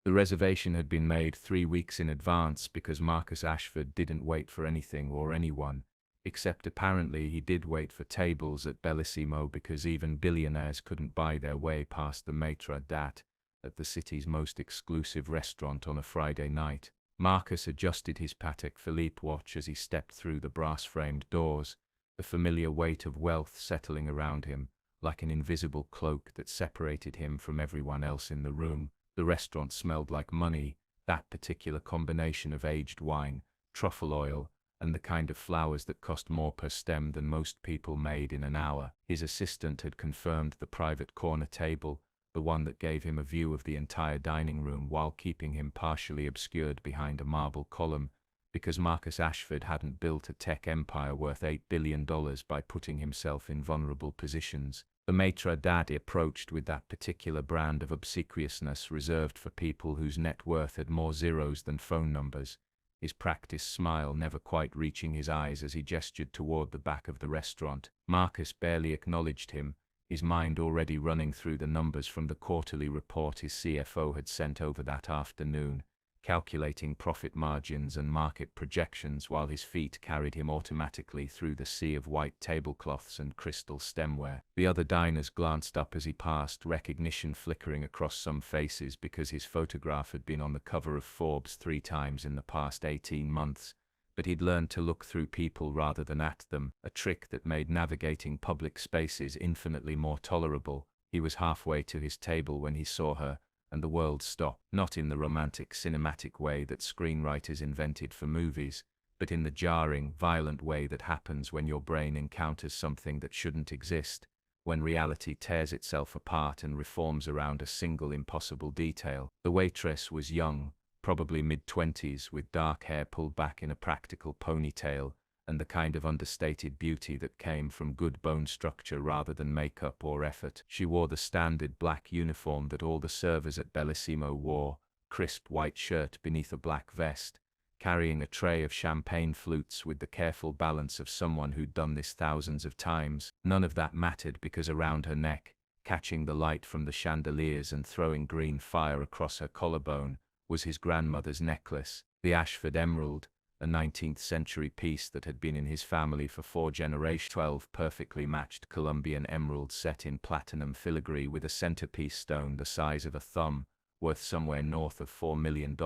The reservation had been made 3 weeks in advance because Marcus Ashford didn't wait for anything or anyone, except apparently he did wait for tables at Bellissimo because even billionaires couldn't buy their way past the maitre d' at the city's most exclusive restaurant on a Friday night. Marcus adjusted his Patek Philippe watch as he stepped through the brass-framed doors, the familiar weight of wealth settling around him, like an invisible cloak that separated him from everyone else in the room. The restaurant smelled like money, that particular combination of aged wine, truffle oil, and the kind of flowers that cost more per stem than most people made in an hour. His assistant had confirmed the private corner table, the one that gave him a view of the entire dining room while keeping him partially obscured behind a marble column, because Marcus Ashford hadn't built a tech empire worth $8 billion by putting himself in vulnerable positions. The maitre d' approached with that particular brand of obsequiousness reserved for people whose net worth had more zeros than phone numbers, his practiced smile never quite reaching his eyes as he gestured toward the back of the restaurant. Marcus barely acknowledged him, his mind already running through the numbers from the quarterly report his CFO had sent over that afternoon, calculating profit margins and market projections while his feet carried him automatically through the sea of white tablecloths and crystal stemware. The other diners glanced up as he passed, recognition flickering across some faces because his photograph had been on the cover of Forbes 3 times in the past 18 months, but he'd learned to look through people rather than at them, a trick that made navigating public spaces infinitely more tolerable. He was halfway to his table when he saw her, and the world stopped, not in the romantic cinematic way that screenwriters invented for movies, but in the jarring, violent way that happens when your brain encounters something that shouldn't exist, when reality tears itself apart and reforms around a single impossible detail. The waitress was young, probably mid-20s, with dark hair pulled back in a practical ponytail, and the kind of understated beauty that came from good bone structure rather than makeup or effort. She wore the standard black uniform that all the servers at Bellissimo wore, crisp white shirt beneath a black vest, carrying a tray of champagne flutes with the careful balance of someone who'd done this thousands of times. None of that mattered because around her neck, catching the light from the chandeliers and throwing green fire across her collarbone, was his grandmother's necklace, the Ashford emerald, a 19th-century piece that had been in his family for 4 generations. 12 perfectly matched Colombian emeralds set in platinum filigree with a centerpiece stone the size of a thumb, worth somewhere north of $4 million,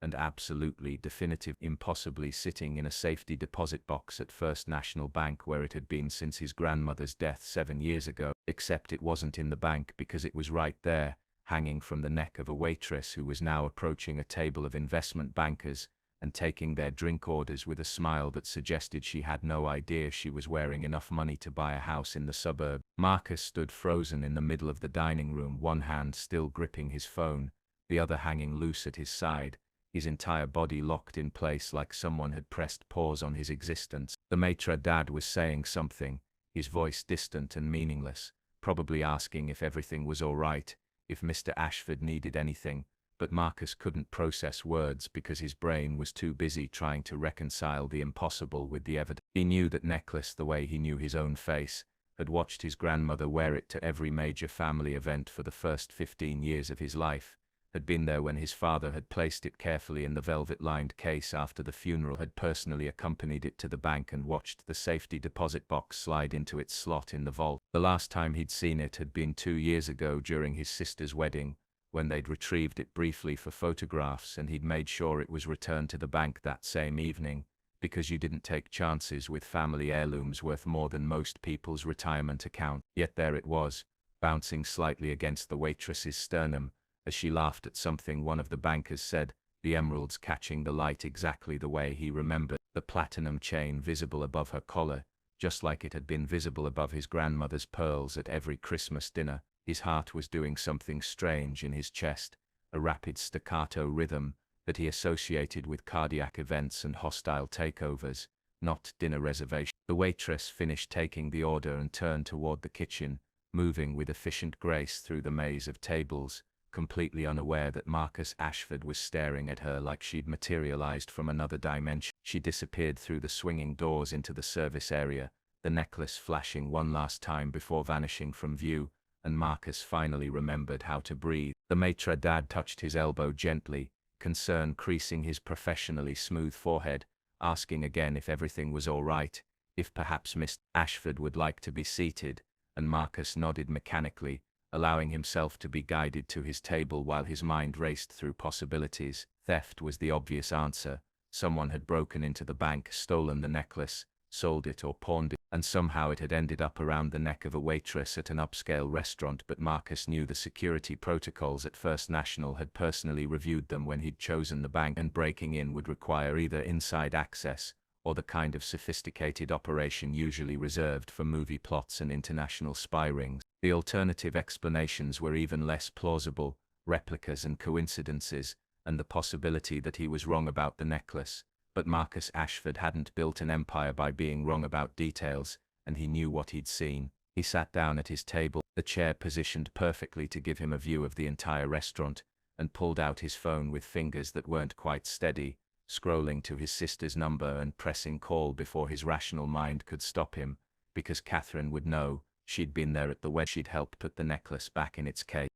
and absolutely definitive, impossibly sitting in a safety deposit box at First National Bank where it had been since his grandmother's death 7 years ago, except it wasn't in the bank because it was right there, hanging from the neck of a waitress who was now approaching a table of investment bankers and taking their drink orders with a smile that suggested she had no idea she was wearing enough money to buy a house in the suburb. Marcus stood frozen in the middle of the dining room, one hand still gripping his phone, the other hanging loose at his side, his entire body locked in place like someone had pressed pause on his existence. The maitre d' was saying something, his voice distant and meaningless, probably asking if everything was all right, if Mr. Ashford needed anything, but Marcus couldn't process words because his brain was too busy trying to reconcile the impossible with the evident. He knew that necklace the way he knew his own face, had watched his grandmother wear it to every major family event for the first 15 years of his life, had been there when his father had placed it carefully in the velvet-lined case after the funeral, had personally accompanied it to the bank and watched the safety deposit box slide into its slot in the vault. The last time he'd seen it had been 2 years ago during his sister's wedding, when they'd retrieved it briefly for photographs and he'd made sure it was returned to the bank that same evening, because you didn't take chances with family heirlooms worth more than most people's retirement account. Yet there it was, bouncing slightly against the waitress's sternum, as she laughed at something one of the bankers said, the emeralds catching the light exactly the way he remembered, the platinum chain visible above her collar, just like it had been visible above his grandmother's pearls at every Christmas dinner. His heart was doing something strange in his chest, a rapid staccato rhythm that he associated with cardiac events and hostile takeovers, not dinner reservations. The waitress finished taking the order and turned toward the kitchen, moving with efficient grace through the maze of tables, completely unaware that Marcus Ashford was staring at her like she'd materialized from another dimension. She disappeared through the swinging doors into the service area, the necklace flashing one last time before vanishing from view, and Marcus finally remembered how to breathe. The maitre d' touched his elbow gently, concern creasing his professionally smooth forehead, asking again if everything was all right, if perhaps Mr. Ashford would like to be seated, and Marcus nodded mechanically, allowing himself to be guided to his table while his mind raced through possibilities. Theft was the obvious answer. Someone had broken into the bank, stolen the necklace, sold it or pawned it, and somehow it had ended up around the neck of a waitress at an upscale restaurant. But Marcus knew the security protocols at First National, had personally reviewed them when he'd chosen the bank, and breaking in would require either inside access or the kind of sophisticated operation usually reserved for movie plots and international spy rings. The alternative explanations were even less plausible: replicas and coincidences, and the possibility that he was wrong about the necklace. But Marcus Ashford hadn't built an empire by being wrong about details, and he knew what he'd seen. He sat down at his table, the chair positioned perfectly to give him a view of the entire restaurant, and pulled out his phone with fingers that weren't quite steady, scrolling to his sister's number and pressing call before his rational mind could stop him, because Catherine would know. She'd been there at the wedding. She'd helped put the necklace back in its case.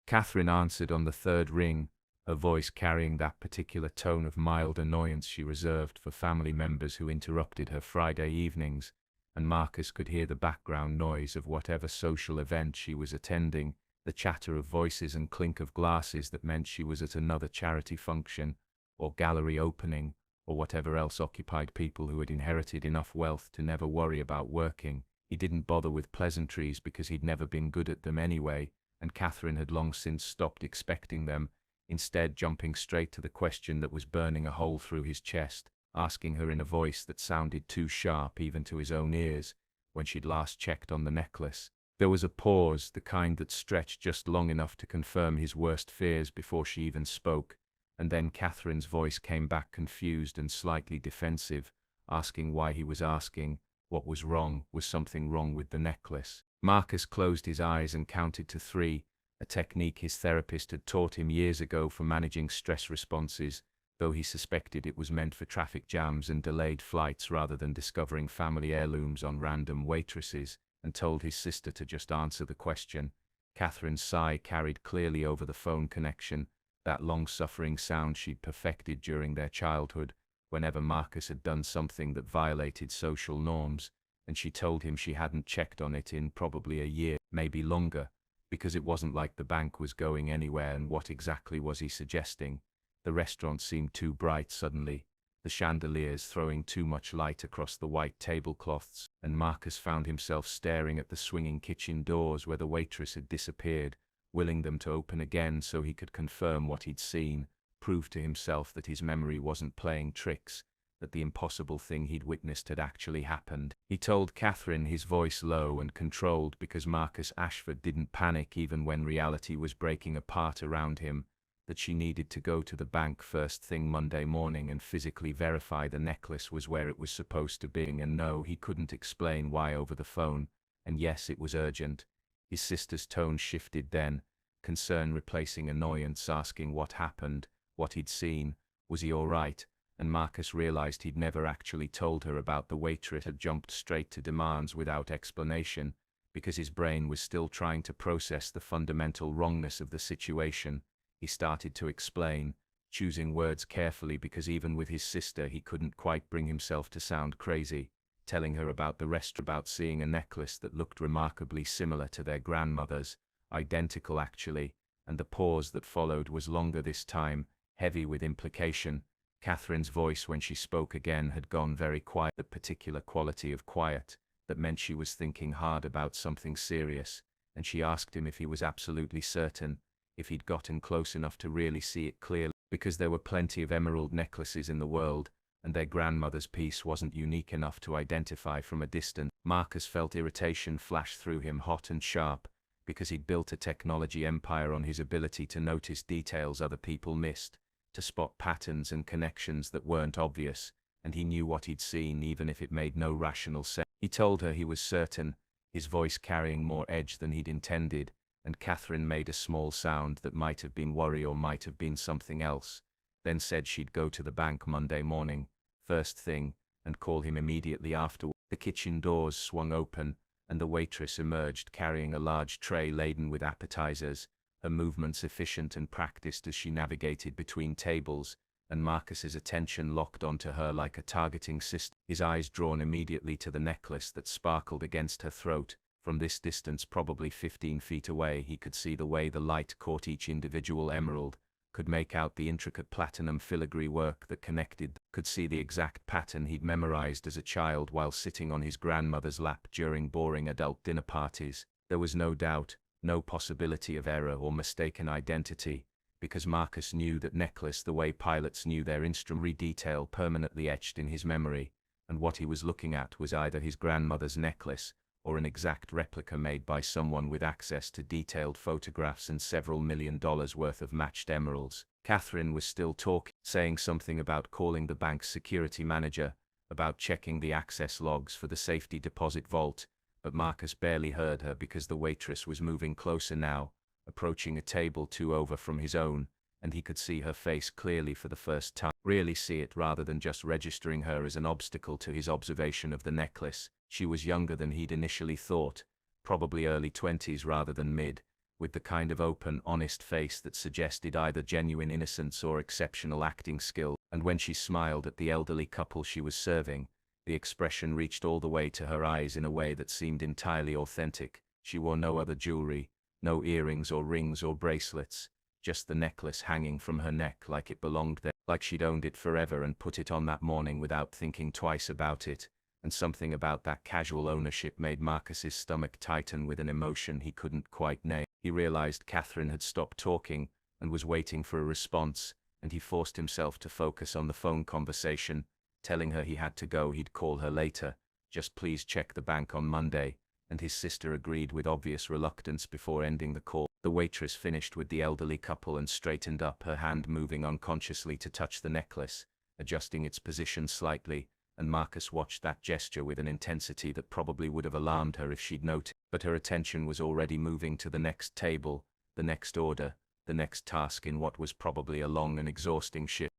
Catherine answered on the third ring, her voice carrying that particular tone of mild annoyance she reserved for family members who interrupted her Friday evenings, and Marcus could hear the background noise of whatever social event she was attending, the chatter of voices and clink of glasses that meant she was at another charity function, or gallery opening, or whatever else occupied people who had inherited enough wealth to never worry about working. He didn't bother with pleasantries because he'd never been good at them anyway, and Catherine had long since stopped expecting them, instead jumping straight to the question that was burning a hole through his chest, asking her in a voice that sounded too sharp even to his own ears, when she'd last checked on the necklace. There was a pause, the kind that stretched just long enough to confirm his worst fears before she even spoke, and then Catherine's voice came back, confused and slightly defensive, asking why he was asking. What was wrong? Was something wrong with the necklace? Marcus closed his eyes and counted to 3, a technique his therapist had taught him years ago for managing stress responses, though he suspected it was meant for traffic jams and delayed flights rather than discovering family heirlooms on random waitresses, and told his sister to just answer the question. Catherine's sigh carried clearly over the phone connection, that long-suffering sound she'd perfected during their childhood, whenever Marcus had done something that violated social norms, and she told him she hadn't checked on it in probably a year, maybe longer, because it wasn't like the bank was going anywhere. And what exactly was he suggesting? The restaurant seemed too bright suddenly, the chandeliers throwing too much light across the white tablecloths, and Marcus found himself staring at the swinging kitchen doors where the waitress had disappeared, willing them to open again so he could confirm what he'd seen, prove to himself that his memory wasn't playing tricks, that the impossible thing he'd witnessed had actually happened. He told Catherine, his voice low and controlled, because Marcus Ashford didn't panic even when reality was breaking apart around him, that she needed to go to the bank first thing Monday morning and physically verify the necklace was where it was supposed to be. And no, he couldn't explain why over the phone, and yes, it was urgent. His sister's tone shifted then, concern replacing annoyance, asking what happened, what he'd seen, was he all right? And Marcus realized he'd never actually told her about the waitress. Had jumped straight to demands without explanation, because his brain was still trying to process the fundamental wrongness of the situation. He started to explain, choosing words carefully because even with his sister he couldn't quite bring himself to sound crazy, telling her about the restaurant, about seeing a necklace that looked remarkably similar to their grandmother's, identical actually, and the pause that followed was longer this time, heavy with implication. Catherine's voice when she spoke again had gone very quiet, the particular quality of quiet that meant she was thinking hard about something serious, and she asked him if he was absolutely certain, if he'd gotten close enough to really see it clearly, because there were plenty of emerald necklaces in the world, and their grandmother's piece wasn't unique enough to identify from a distance. Marcus felt irritation flash through him, hot and sharp, because he'd built a technology empire on his ability to notice details other people missed, to spot patterns and connections that weren't obvious, and he knew what he'd seen even if it made no rational sense. He told her he was certain, his voice carrying more edge than he'd intended, and Catherine made a small sound that might have been worry or might have been something else, then said she'd go to the bank Monday morning, first thing, and call him immediately after. The kitchen doors swung open, and the waitress emerged carrying a large tray laden with appetizers, her movements efficient and practiced as she navigated between tables, and Marcus's attention locked onto her like a targeting system, his eyes drawn immediately to the necklace that sparkled against her throat. From this distance, probably 15 feet away, he could see the way the light caught each individual emerald, could make out the intricate platinum filigree work that connected, could see the exact pattern he'd memorized as a child while sitting on his grandmother's lap during boring adult dinner parties. There was no doubt, no possibility of error or mistaken identity, because Marcus knew that necklace the way pilots knew their instrument, detail permanently etched in his memory, and what he was looking at was either his grandmother's necklace, or an exact replica made by someone with access to detailed photographs and several $1 million worth of matched emeralds. Catherine was still talking, saying something about calling the bank's security manager, about checking the access logs for the safety deposit vault, but Marcus barely heard her because the waitress was moving closer now, approaching a table 2 over from his own, and he could see her face clearly for the first time. Really see it rather than just registering her as an obstacle to his observation of the necklace. She was younger than he'd initially thought, probably early 20s rather than mid, with the kind of open, honest face that suggested either genuine innocence or exceptional acting skill, and when she smiled at the elderly couple she was serving, the expression reached all the way to her eyes in a way that seemed entirely authentic. She wore no other jewelry, no earrings or rings or bracelets, just the necklace hanging from her neck like it belonged there, like she'd owned it forever and put it on that morning without thinking twice about it. And something about that casual ownership made Marcus's stomach tighten with an emotion he couldn't quite name. He realized Catherine had stopped talking and was waiting for a response, and he forced himself to focus on the phone conversation, telling her he had to go, he'd call her later, just please check the bank on Monday, and his sister agreed with obvious reluctance before ending the call. The waitress finished with the elderly couple and straightened up, her hand moving unconsciously to touch the necklace, adjusting its position slightly, and Marcus watched that gesture with an intensity that probably would have alarmed her if she'd noticed, but her attention was already moving to the next table, the next order, the next task in what was probably a long and exhausting shift.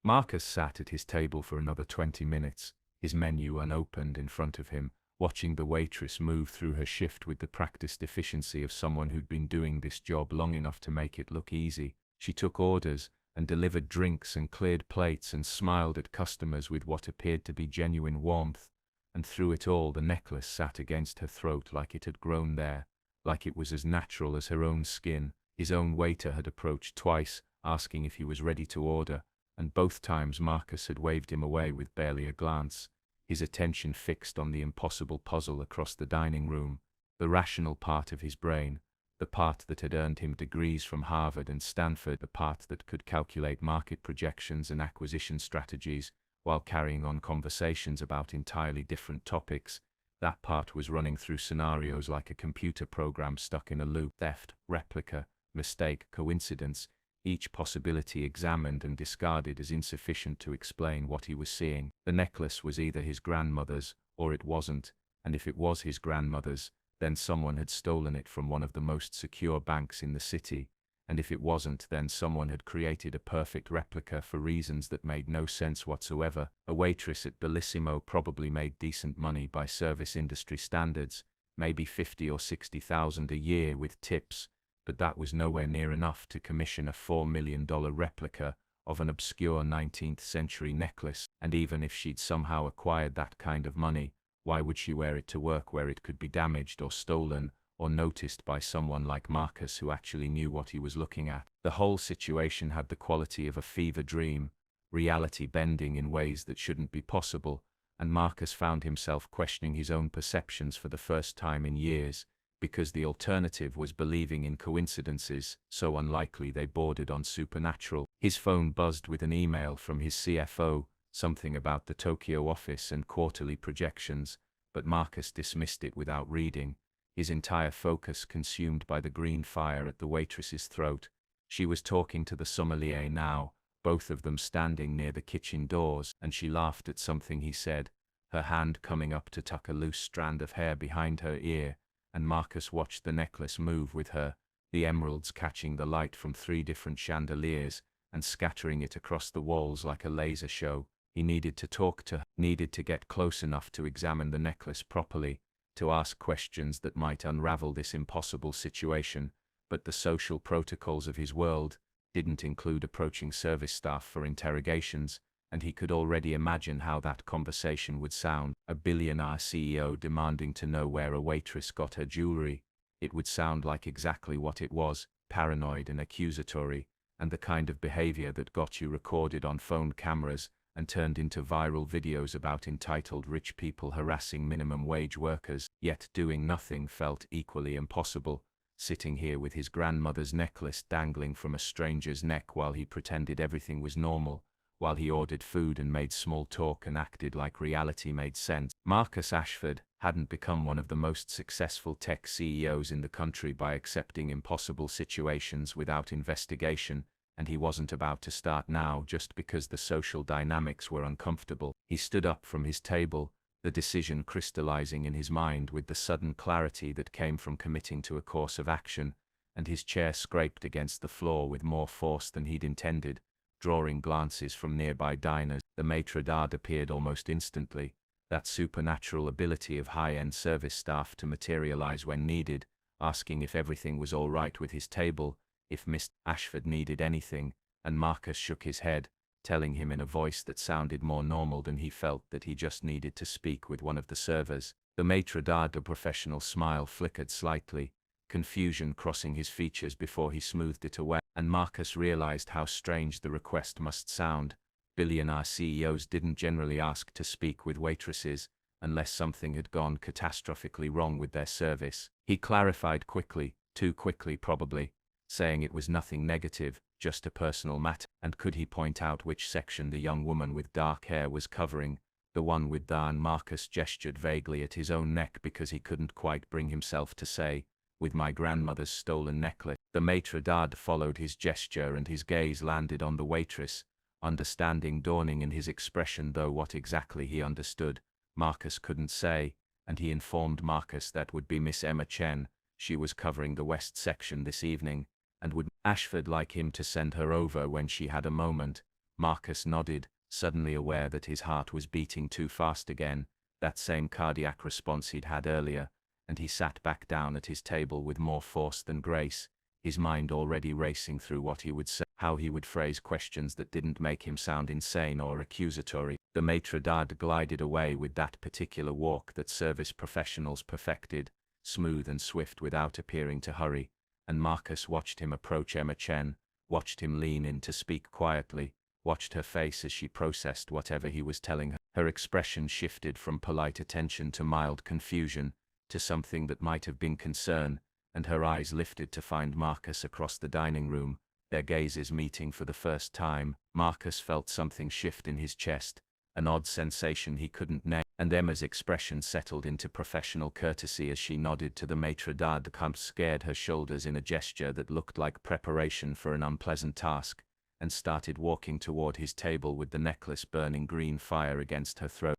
Marcus sat at his table for another 20 minutes, his menu unopened in front of him, watching the waitress move through her shift with the practiced efficiency of someone who'd been doing this job long enough to make it look easy. She took orders, and delivered drinks and cleared plates and smiled at customers with what appeared to be genuine warmth, and through it all the necklace sat against her throat like it had grown there, like it was as natural as her own skin. His own waiter had approached twice, asking if he was ready to order, and both times Marcus had waved him away with barely a glance, his attention fixed on the impossible puzzle across the dining room, the rational part of his brain, the part that had earned him degrees from Harvard and Stanford, the part that could calculate market projections and acquisition strategies, while carrying on conversations about entirely different topics. That part was running through scenarios like a computer program stuck in a loop. Theft, replica, mistake, coincidence, each possibility examined and discarded as insufficient to explain what he was seeing. The necklace was either his grandmother's, or it wasn't, and if it was his grandmother's, then someone had stolen it from one of the most secure banks in the city, and if it wasn't, then someone had created a perfect replica for reasons that made no sense whatsoever. A waitress at Bellissimo probably made decent money by service industry standards, maybe 50 or 60,000 a year with tips, but that was nowhere near enough to commission a $4 million replica of an obscure 19th century necklace. And even if she'd somehow acquired that kind of money, why would she wear it to work where it could be damaged or stolen, or noticed by someone like Marcus who actually knew what he was looking at? The whole situation had the quality of a fever dream, reality bending in ways that shouldn't be possible, and Marcus found himself questioning his own perceptions for the first time in years, because the alternative was believing in coincidences so unlikely they bordered on supernatural. His phone buzzed with an email from his CFO, something about the Tokyo office and quarterly projections, but Marcus dismissed it without reading, his entire focus consumed by the green fire at the waitress's throat. She was talking to the sommelier now, both of them standing near the kitchen doors, and she laughed at something he said, her hand coming up to tuck a loose strand of hair behind her ear, and Marcus watched the necklace move with her, the emeralds catching the light from 3 different chandeliers and scattering it across the walls like a laser show. He needed to talk to her, needed to get close enough to examine the necklace properly, to ask questions that might unravel this impossible situation, but the social protocols of his world didn't include approaching service staff for interrogations, and he could already imagine how that conversation would sound. A billionaire CEO demanding to know where a waitress got her jewelry. It would sound like exactly what it was, paranoid and accusatory, and the kind of behavior that got you recorded on phone cameras and turned into viral videos about entitled rich people harassing minimum wage workers. Yet doing nothing felt equally impossible, sitting here with his grandmother's necklace dangling from a stranger's neck while he pretended everything was normal, while he ordered food and made small talk and acted like reality made sense. Marcus Ashford hadn't become one of the most successful tech CEOs in the country by accepting impossible situations without investigation, and he wasn't about to start now just because the social dynamics were uncomfortable. He stood up from his table, the decision crystallizing in his mind with the sudden clarity that came from committing to a course of action, and his chair scraped against the floor with more force than he'd intended, drawing glances from nearby diners. The maitre d' appeared almost instantly, that supernatural ability of high-end service staff to materialize when needed, asking if everything was all right with his table, if Mr. Ashford needed anything, and Marcus shook his head, telling him in a voice that sounded more normal than he felt that he just needed to speak with one of the servers. The maitre d', professional smile flickered slightly, confusion crossing his features before he smoothed it away, and Marcus realized how strange the request must sound. Billionaire CEOs didn't generally ask to speak with waitresses, unless something had gone catastrophically wrong with their service. He clarified quickly, too quickly probably, saying it was nothing negative, just a personal matter. And could he point out which section the young woman with dark hair was covering? The one with the... And Marcus gestured vaguely at his own neck because he couldn't quite bring himself to say, with my grandmother's stolen necklace. The maitre d' followed his gesture and his gaze landed on the waitress, understanding dawning in his expression, though what exactly he understood, Marcus couldn't say, and he informed Marcus that would be Miss Emma Chen. She was covering the west section this evening, and would Ashford like him to send her over when she had a moment? Marcus nodded, suddenly aware that his heart was beating too fast again, that same cardiac response he'd had earlier, and he sat back down at his table with more force than grace, his mind already racing through what he would say, how he would phrase questions that didn't make him sound insane or accusatory. The maitre d' glided away with that particular walk that service professionals perfected, smooth and swift without appearing to hurry, and Marcus watched him approach Emma Chen, watched him lean in to speak quietly, watched her face as she processed whatever he was telling her. Her expression shifted from polite attention to mild confusion, to something that might have been concern, and her eyes lifted to find Marcus across the dining room, their gazes meeting for the first time. Marcus felt something shift in his chest, an odd sensation he couldn't name, and Emma's expression settled into professional courtesy as she nodded to the maitre d', scared her shoulders in a gesture that looked like preparation for an unpleasant task, and started walking toward his table with the necklace burning green fire against her throat.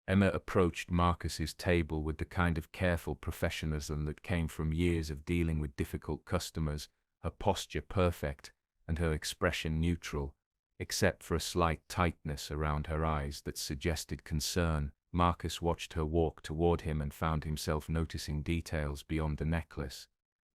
Emma approached Marcus's table with the kind of careful professionalism that came from years of dealing with difficult customers, her posture perfect, and her expression neutral, except for a slight tightness around her eyes that suggested concern. Marcus watched her walk toward him and found himself noticing details beyond the necklace.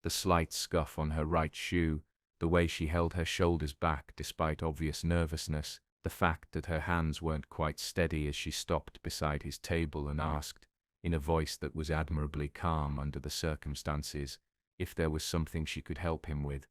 The slight scuff on her right shoe, the way she held her shoulders back despite obvious nervousness, the fact that her hands weren't quite steady as she stopped beside his table and asked, in a voice that was admirably calm under the circumstances, if there was something she could help him with.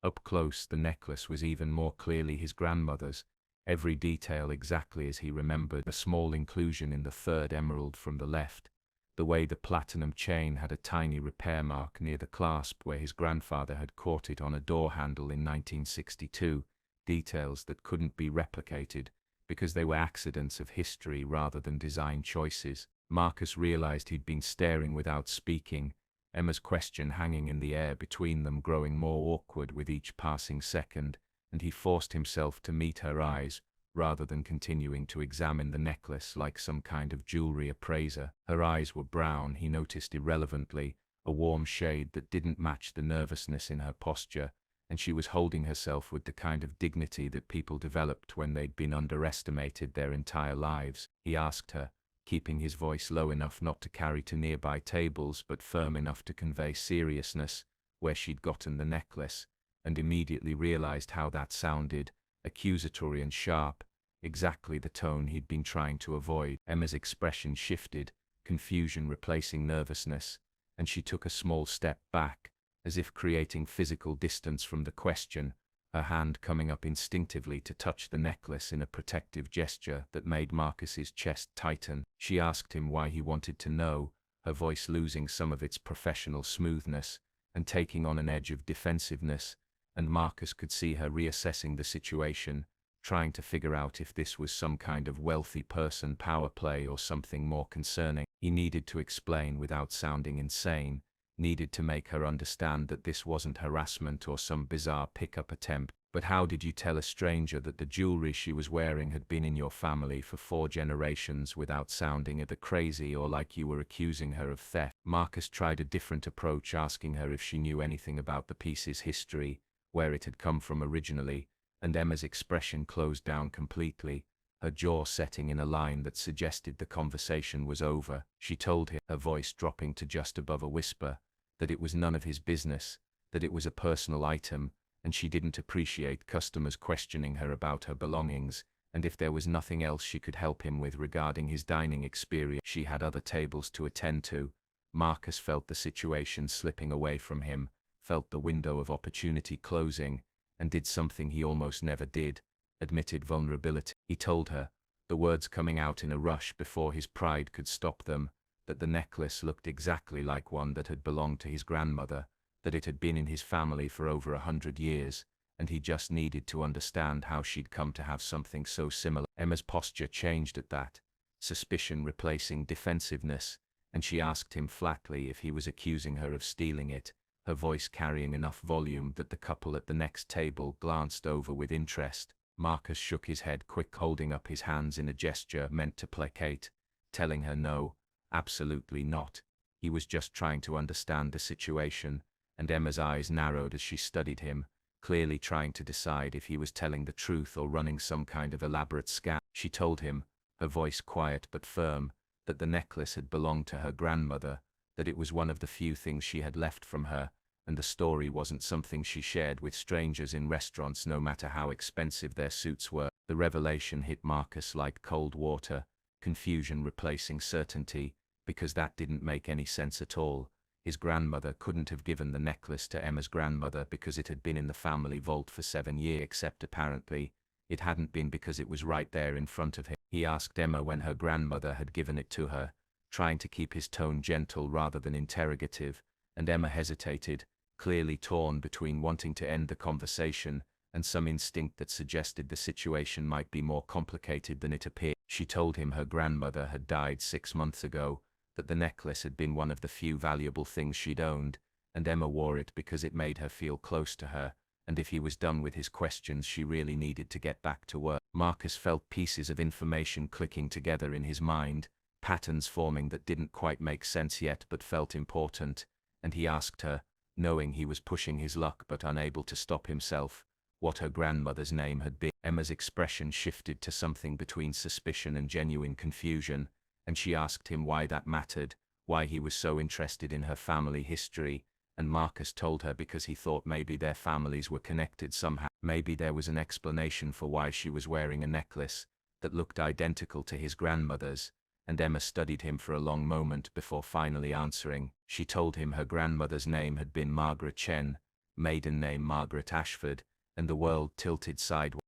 Up close, the necklace was even more clearly his grandmother's, every detail exactly as he remembered, a small inclusion in the third emerald from the left, the way the platinum chain had a tiny repair mark near the clasp where his grandfather had caught it on a door handle in 1962, details that couldn't be replicated because they were accidents of history rather than design choices. Marcus realized he'd been staring without speaking, Emma's question hanging in the air between them growing more awkward with each passing second, and he forced himself to meet her eyes, rather than continuing to examine the necklace like some kind of jewelry appraiser. Her eyes were brown, he noticed irrelevantly, a warm shade that didn't match the nervousness in her posture, and she was holding herself with the kind of dignity that people developed when they'd been underestimated their entire lives. He asked her, keeping his voice low enough not to carry to nearby tables but firm enough to convey seriousness, where she'd gotten the necklace, and immediately realized how that sounded, accusatory and sharp, exactly the tone he'd been trying to avoid. Emma's expression shifted, confusion replacing nervousness, and she took a small step back, as if creating physical distance from the question, her hand coming up instinctively to touch the necklace in a protective gesture that made Marcus's chest tighten. She asked him why he wanted to know, her voice losing some of its professional smoothness and taking on an edge of defensiveness, and Marcus could see her reassessing the situation, trying to figure out if this was some kind of wealthy person power play or something more concerning. He needed to explain without sounding insane, needed to make her understand that this wasn't harassment or some bizarre pickup attempt. But how did you tell a stranger that the jewelry she was wearing had been in your family for 4 generations without sounding either crazy or like you were accusing her of theft? Marcus tried a different approach, asking her if she knew anything about the piece's history, where it had come from originally, and Emma's expression closed down completely, her jaw setting in a line that suggested the conversation was over. She told him, her voice dropping to just above a whisper, that it was none of his business, that it was a personal item, and she didn't appreciate customers questioning her about her belongings, and if there was nothing else she could help him with regarding his dining experience, she had other tables to attend to. Marcus felt the situation slipping away from him, felt the window of opportunity closing, and did something he almost never did, admitted vulnerability. He told her, the words coming out in a rush before his pride could stop them, that the necklace looked exactly like one that had belonged to his grandmother, that it had been in his family for over 100 years, and he just needed to understand how she'd come to have something so similar. Emma's posture changed at that, suspicion replacing defensiveness, and she asked him flatly if he was accusing her of stealing it, her voice carrying enough volume that the couple at the next table glanced over with interest. Marcus shook his head quick, holding up his hands in a gesture meant to placate, telling her no, absolutely not. He was just trying to understand the situation, and Emma's eyes narrowed as she studied him, clearly trying to decide if he was telling the truth or running some kind of elaborate scam. She told him, her voice quiet but firm, that the necklace had belonged to her grandmother, that it was one of the few things she had left from her, and the story wasn't something she shared with strangers in restaurants no matter how expensive their suits were. The revelation hit Marcus like cold water, confusion replacing certainty, because that didn't make any sense at all. His grandmother couldn't have given the necklace to Emma's grandmother because it had been in the family vault for 7 years, except apparently, it hadn't been because it was right there in front of him. He asked Emma when her grandmother had given it to her, trying to keep his tone gentle rather than interrogative, and Emma hesitated, clearly torn between wanting to end the conversation and some instinct that suggested the situation might be more complicated than it appeared. She told him her grandmother had died 6 months ago, that the necklace had been one of the few valuable things she'd owned, and Emma wore it because it made her feel close to her, and if he was done with his questions she really needed to get back to work. Marcus felt pieces of information clicking together in his mind, patterns forming that didn't quite make sense yet but felt important, and he asked her, knowing he was pushing his luck but unable to stop himself, what her grandmother's name had been. Emma's expression shifted to something between suspicion and genuine confusion, and she asked him why that mattered, why he was so interested in her family history, and Marcus told her because he thought maybe their families were connected somehow. Maybe there was an explanation for why she was wearing a necklace that looked identical to his grandmother's, and Emma studied him for a long moment before finally answering. She told him her grandmother's name had been Margaret Chen, maiden name Margaret Ashford, and the world tilted sideways.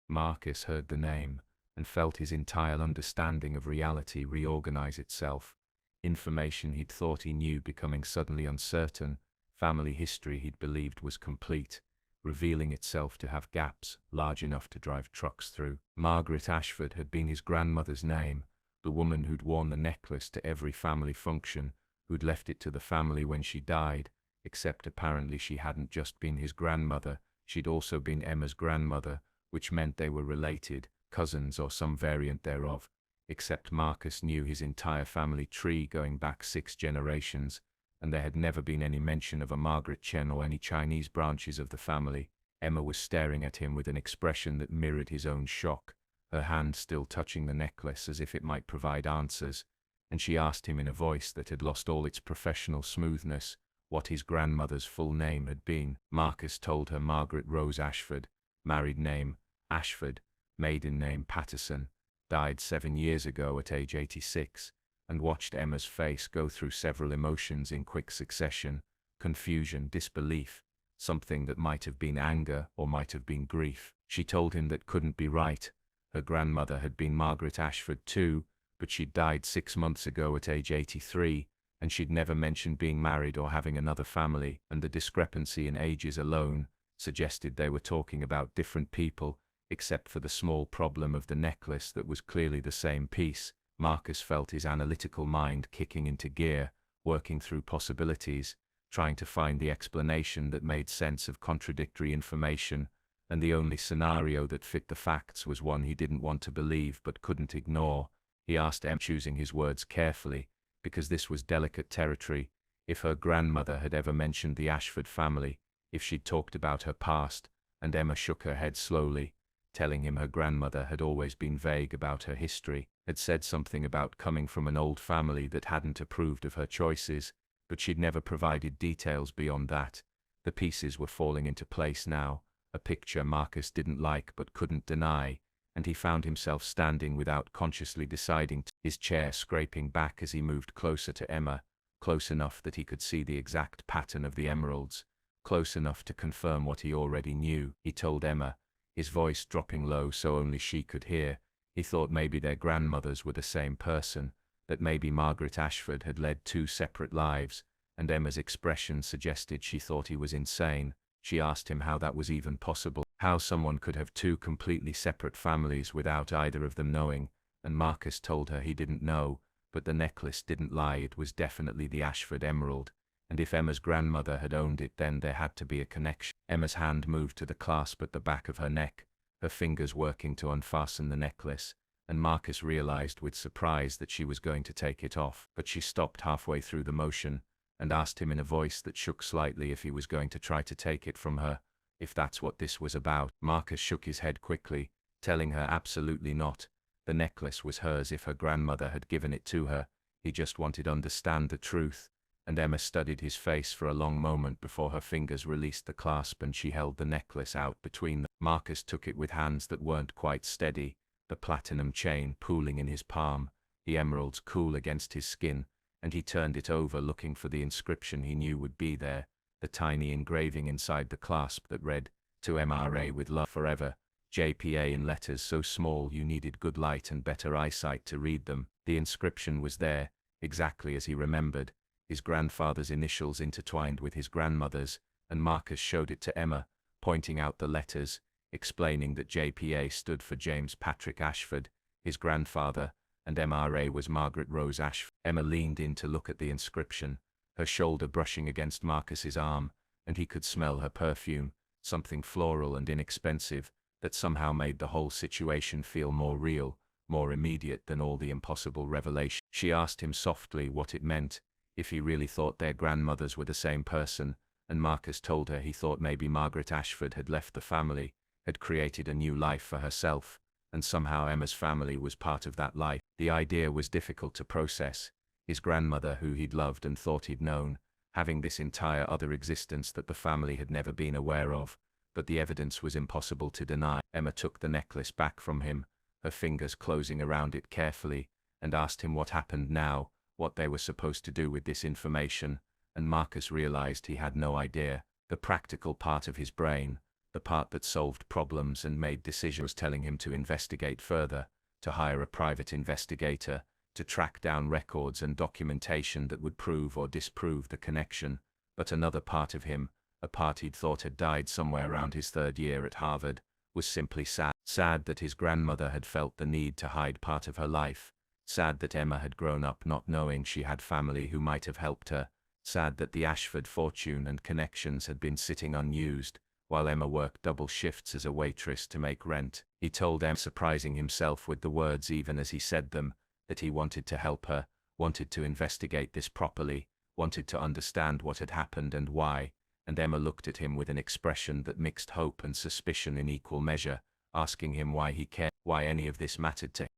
Marcus heard the name, and felt his entire understanding of reality reorganize itself. Information he'd thought he knew becoming suddenly uncertain, family history he'd believed was complete, revealing itself to have gaps large enough to drive trucks through. Margaret Ashford had been his grandmother's name, the woman who'd worn the necklace to every family function, who'd left it to the family when she died, except apparently she hadn't just been his grandmother, she'd also been Emma's grandmother, which meant they were related, cousins or some variant thereof, except Marcus knew his entire family tree going back 6 generations, and there had never been any mention of a Margaret Chen or any Chinese branches of the family. Emma was staring at him with an expression that mirrored his own shock, her hand still touching the necklace as if it might provide answers, and she asked him in a voice that had lost all its professional smoothness what his grandmother's full name had been. Marcus told her Margaret Rose Ashford, married name Ashford, maiden name Patterson, died 7 years ago at age 86, and watched Emma's face go through several emotions in quick succession: confusion, disbelief, something that might have been anger or might have been grief. She told him that couldn't be right. Her grandmother had been Margaret Ashford too, but she'd died 6 months ago at age 83, and she'd never mentioned being married or having another family, and the discrepancy in ages alone suggested they were talking about different people, except for the small problem of the necklace that was clearly the same piece. Marcus felt his analytical mind kicking into gear, working through possibilities, trying to find the explanation that made sense of contradictory information, and the only scenario that fit the facts was one he didn't want to believe but couldn't ignore. He asked Emma, choosing his words carefully, because this was delicate territory, if her grandmother had ever mentioned the Ashford family, if she'd talked about her past, and Emma shook her head slowly, telling him her grandmother had always been vague about her history, had said something about coming from an old family that hadn't approved of her choices, but she'd never provided details beyond that. The pieces were falling into place now, a picture Marcus didn't like but couldn't deny, and he found himself standing without consciously deciding to, his chair scraping back as he moved closer to Emma, close enough that he could see the exact pattern of the emeralds, close enough to confirm what he already knew. He told Emma, his voice dropping low so only she could hear, he thought maybe their grandmothers were the same person, that maybe Margaret Ashford had led 2 separate lives, and Emma's expression suggested she thought he was insane. She asked him how that was even possible, how someone could have 2 completely separate families without either of them knowing, and Marcus told her he didn't know, but the necklace didn't lie, it was definitely the Ashford emerald, and if Emma's grandmother had owned it then there had to be a connection. Emma's hand moved to the clasp at the back of her neck, her fingers working to unfasten the necklace, and Marcus realized with surprise that she was going to take it off, but she stopped halfway through the motion, and asked him in a voice that shook slightly if he was going to try to take it from her, if that's what this was about. Marcus shook his head quickly, telling her absolutely not. The necklace was hers if her grandmother had given it to her. He just wanted to understand the truth, and Emma studied his face for a long moment before her fingers released the clasp and she held the necklace out between them. Marcus took it with hands that weren't quite steady, the platinum chain pooling in his palm, the emeralds cool against his skin, and he turned it over looking for the inscription he knew would be there, the tiny engraving inside the clasp that read, "To MRA with love forever," JPA in letters so small you needed good light and better eyesight to read them. The inscription was there, exactly as he remembered, his grandfather's initials intertwined with his grandmother's, and Marcus showed it to Emma, pointing out the letters, explaining that JPA stood for James Patrick Ashford, his grandfather, and MRA was Margaret Rose Ashford. Emma leaned in to look at the inscription, her shoulder brushing against Marcus's arm, and he could smell her perfume, something floral and inexpensive, that somehow made the whole situation feel more real, more immediate than all the impossible revelation. She asked him softly what it meant, if he really thought their grandmothers were the same person, and Marcus told her he thought maybe Margaret Ashford had left the family, had created a new life for herself, and somehow Emma's family was part of that life. The idea was difficult to process, his grandmother who he'd loved and thought he'd known, having this entire other existence that the family had never been aware of, but the evidence was impossible to deny. Emma took the necklace back from him, her fingers closing around it carefully, and asked him what happened now, what they were supposed to do with this information, and Marcus realized he had no idea. The practical part of his brain, the part that solved problems and made decisions, was telling him to investigate further, to hire a private investigator, to track down records and documentation that would prove or disprove the connection, but another part of him, a part he'd thought had died somewhere around his 3rd year at Harvard, was simply sad. Sad that his grandmother had felt the need to hide part of her life, sad that Emma had grown up not knowing she had family who might have helped her, sad that the Ashford fortune and connections had been sitting unused, while Emma worked double shifts as a waitress to make rent. He told Emma, surprising himself with the words even as he said them, that he wanted to help her, wanted to investigate this properly, wanted to understand what had happened and why, and Emma looked at him with an expression that mixed hope and suspicion in equal measure, asking him why he cared. why any of this mattered to him.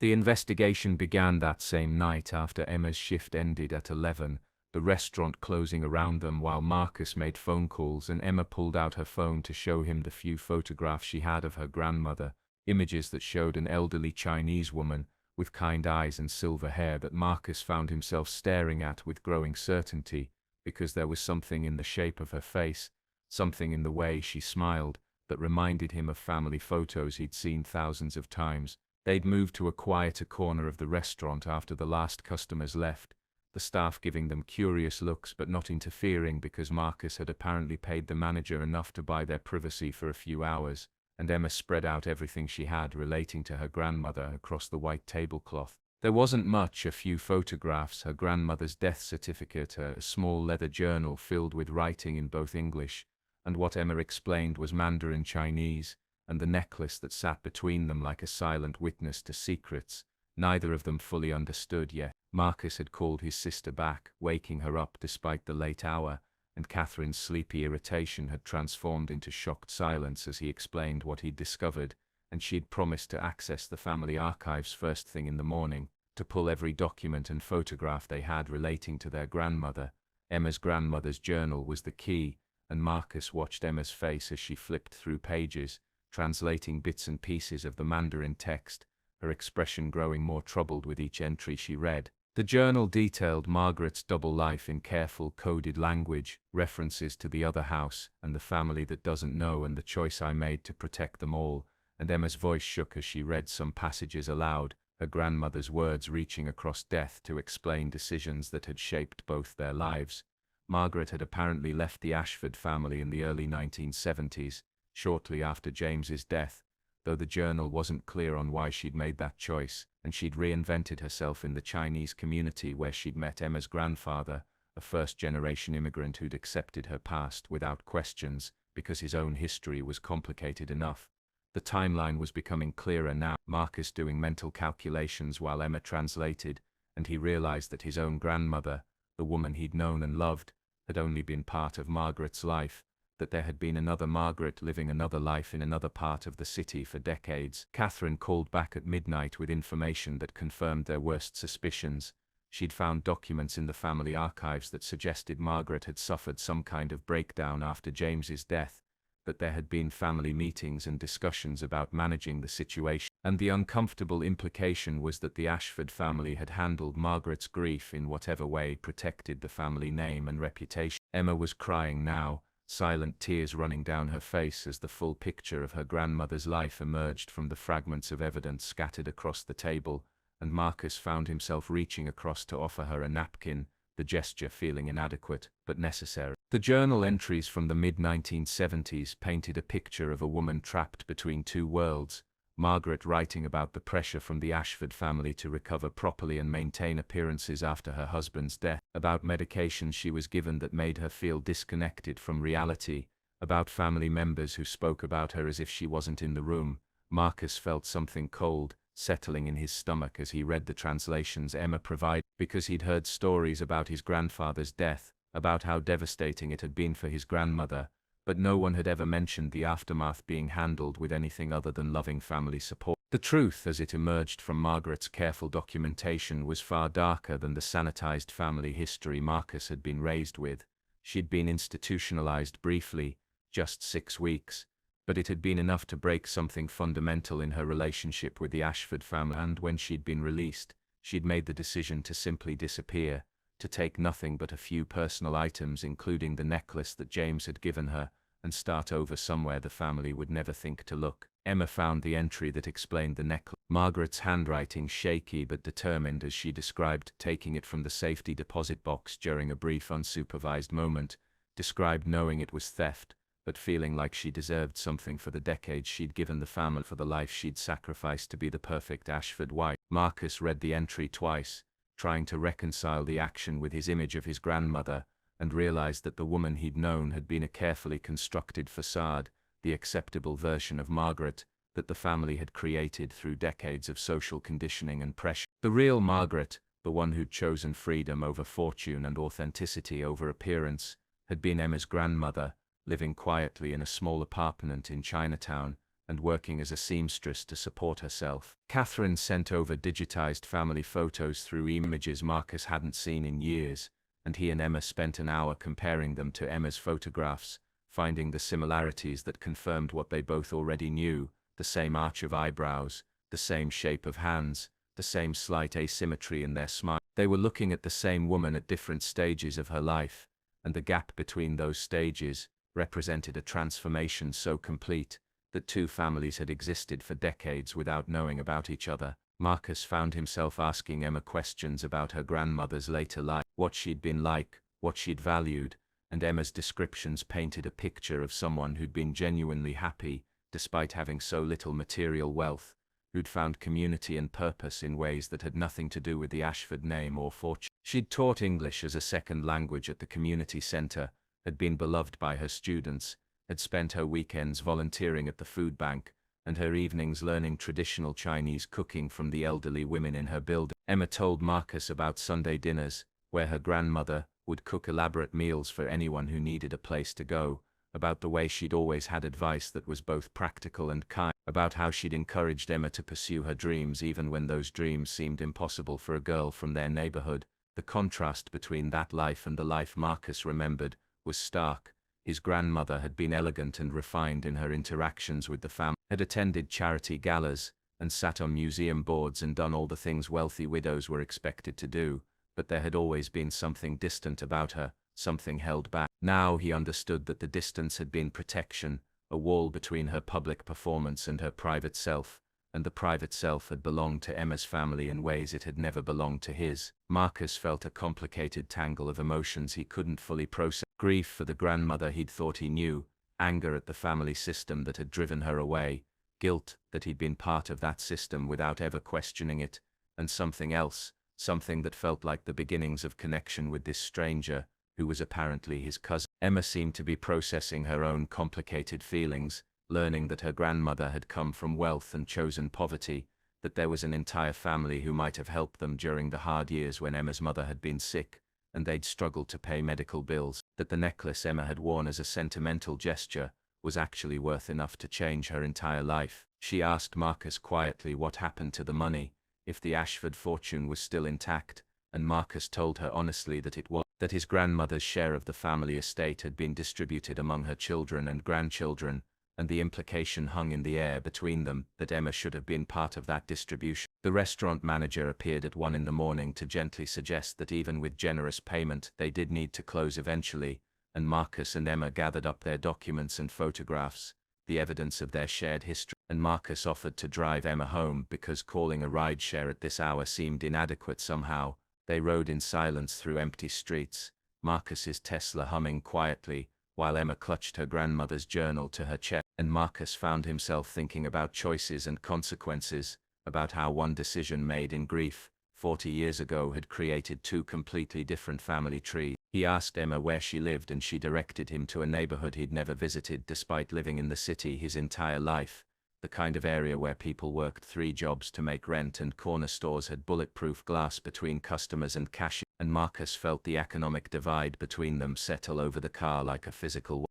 The investigation began that same night after Emma's shift ended at 11, the restaurant closing around them while Marcus made phone calls and Emma pulled out her phone to show him the few photographs she had of her grandmother, images that showed an elderly Chinese woman with kind eyes and silver hair that Marcus found himself staring at with growing certainty, because there was something in the shape of her face, something in the way she smiled, that reminded him of family photos he'd seen thousands of times. They'd moved to a quieter corner of the restaurant after the last customers left, the staff giving them curious looks but not interfering because Marcus had apparently paid the manager enough to buy their privacy for a few hours, and Emma spread out everything she had relating to her grandmother across the white tablecloth. There wasn't much, a few photographs, her grandmother's death certificate, a small leather journal filled with writing in both English, and what Emma explained was Mandarin Chinese, and the necklace that sat between them like a silent witness to secrets neither of them fully understood yet. Marcus had called his sister back, waking her up despite the late hour, and Catherine's sleepy irritation had transformed into shocked silence as he explained what he'd discovered, and she'd promised to access the family archives first thing in the morning, to pull every document and photograph they had relating to their grandmother. Emma's grandmother's journal was the key, and Marcus watched Emma's face as she flipped through pages, translating bits and pieces of the Mandarin text, her expression growing more troubled with each entry she read. The journal detailed Margaret's double life in careful, coded language, references to the other house, and the family that doesn't know, and the choice I made to protect them all, and Emma's voice shook as she read some passages aloud, her grandmother's words reaching across death to explain decisions that had shaped both their lives. Margaret had apparently left the Ashford family in the early 1970s, shortly after James's death, though the journal wasn't clear on why she'd made that choice, and she'd reinvented herself in the Chinese community where she'd met Emma's grandfather, a first-generation immigrant who'd accepted her past without questions because his own history was complicated enough. The timeline was becoming clearer now, Marcus doing mental calculations while Emma translated, and he realized that his own grandmother, the woman he'd known and loved, had only been part of Margaret's life, that there had been another Margaret living another life in another part of the city for decades. Catherine called back at midnight with information that confirmed their worst suspicions. She'd found documents in the family archives that suggested Margaret had suffered some kind of breakdown after James's death, that there had been family meetings and discussions about managing the situation, and the uncomfortable implication was that the Ashford family had handled Margaret's grief in whatever way protected the family name and reputation. Emma was crying now, silent tears running down her face as the full picture of her grandmother's life emerged from the fragments of evidence scattered across the table, and Marcus found himself reaching across to offer her a napkin, the gesture feeling inadequate, but necessary. The journal entries from the mid-1970s painted a picture of a woman trapped between two worlds, Margaret writing about the pressure from the Ashford family to recover properly and maintain appearances after her husband's death, about medications she was given that made her feel disconnected from reality, about family members who spoke about her as if she wasn't in the room. Marcus felt something cold settling in his stomach as he read the translations Emma provided, because he'd heard stories about his grandfather's death, about how devastating it had been for his grandmother, but no one had ever mentioned the aftermath being handled with anything other than loving family support. The truth, as it emerged from Margaret's careful documentation, was far darker than the sanitized family history Marcus had been raised with. She'd been institutionalized briefly, just 6 weeks, but it had been enough to break something fundamental in her relationship with the Ashford family, and when she'd been released, she'd made the decision to simply disappear, to take nothing but a few personal items including the necklace that James had given her, and start over somewhere the family would never think to look. Emma found the entry that explained the necklace. Margaret's handwriting shaky but determined as she described taking it from the safety deposit box during a brief unsupervised moment, described knowing it was theft, but feeling like she deserved something for the decades she'd given the family, for the life she'd sacrificed to be the perfect Ashford wife. Marcus read the entry twice, trying to reconcile the action with his image of his grandmother, and realized that the woman he'd known had been a carefully constructed facade, the acceptable version of Margaret that the family had created through decades of social conditioning and pressure. The real Margaret, the one who'd chosen freedom over fortune and authenticity over appearance, had been Emma's grandmother, living quietly in a small apartment in Chinatown, and working as a seamstress to support herself. Catherine sent over digitized family photos through images Marcus hadn't seen in years, and he and Emma spent an hour comparing them to Emma's photographs, finding the similarities that confirmed what they both already knew: the same arch of eyebrows, the same shape of hands, the same slight asymmetry in their smile. They were looking at the same woman at different stages of her life, and the gap between those stages represented a transformation so complete that two families had existed for decades without knowing about each other. Marcus found himself asking Emma questions about her grandmother's later life, what she'd been like, what she'd valued, and Emma's descriptions painted a picture of someone who'd been genuinely happy, despite having so little material wealth, who'd found community and purpose in ways that had nothing to do with the Ashford name or fortune. She'd taught English as a second language at the community center, had been beloved by her students, had spent her weekends volunteering at the food bank, and her evenings learning traditional Chinese cooking from the elderly women in her building. Emma told Marcus about Sunday dinners, where her grandmother would cook elaborate meals for anyone who needed a place to go, about the way she'd always had advice that was both practical and kind, about how she'd encouraged Emma to pursue her dreams even when those dreams seemed impossible for a girl from their neighborhood. The contrast between that life and the life Marcus remembered was stark. His grandmother had been elegant and refined in her interactions with the family, had attended charity galas, and sat on museum boards and done all the things wealthy widows were expected to do, but there had always been something distant about her, something held back. Now he understood that the distance had been protection, a wall between her public performance and her private self, and the private self had belonged to Emma's family in ways it had never belonged to his. Marcus felt a complicated tangle of emotions he couldn't fully process: grief for the grandmother he'd thought he knew, anger at the family system that had driven her away, guilt that he'd been part of that system without ever questioning it, and something else, something that felt like the beginnings of connection with this stranger, who was apparently his cousin. Emma seemed to be processing her own complicated feelings, learning that her grandmother had come from wealth and chosen poverty, that there was an entire family who might have helped them during the hard years when Emma's mother had been sick, and they'd struggled to pay medical bills, that the necklace Emma had worn as a sentimental gesture was actually worth enough to change her entire life. She asked Marcus quietly what happened to the money, if the Ashford fortune was still intact, and Marcus told her honestly that it was, that his grandmother's share of the family estate had been distributed among her children and grandchildren, and the implication hung in the air between them that Emma should have been part of that distribution. The restaurant manager appeared at 1 in the morning to gently suggest that even with generous payment they did need to close eventually, and Marcus and Emma gathered up their documents and photographs, the evidence of their shared history, and Marcus offered to drive Emma home because calling a rideshare at this hour seemed inadequate somehow. They rode in silence through empty streets, Marcus's Tesla humming quietly, while Emma clutched her grandmother's journal to her chest, and Marcus found himself thinking about choices and consequences, about how one decision made in grief 40 years ago had created two completely different family trees. He asked Emma where she lived and she directed him to a neighborhood he'd never visited despite living in the city his entire life, the kind of area where people worked 3 jobs to make rent and corner stores had bulletproof glass between customers and cashiers, and Marcus felt the economic divide between them settle over the car like a physical wall.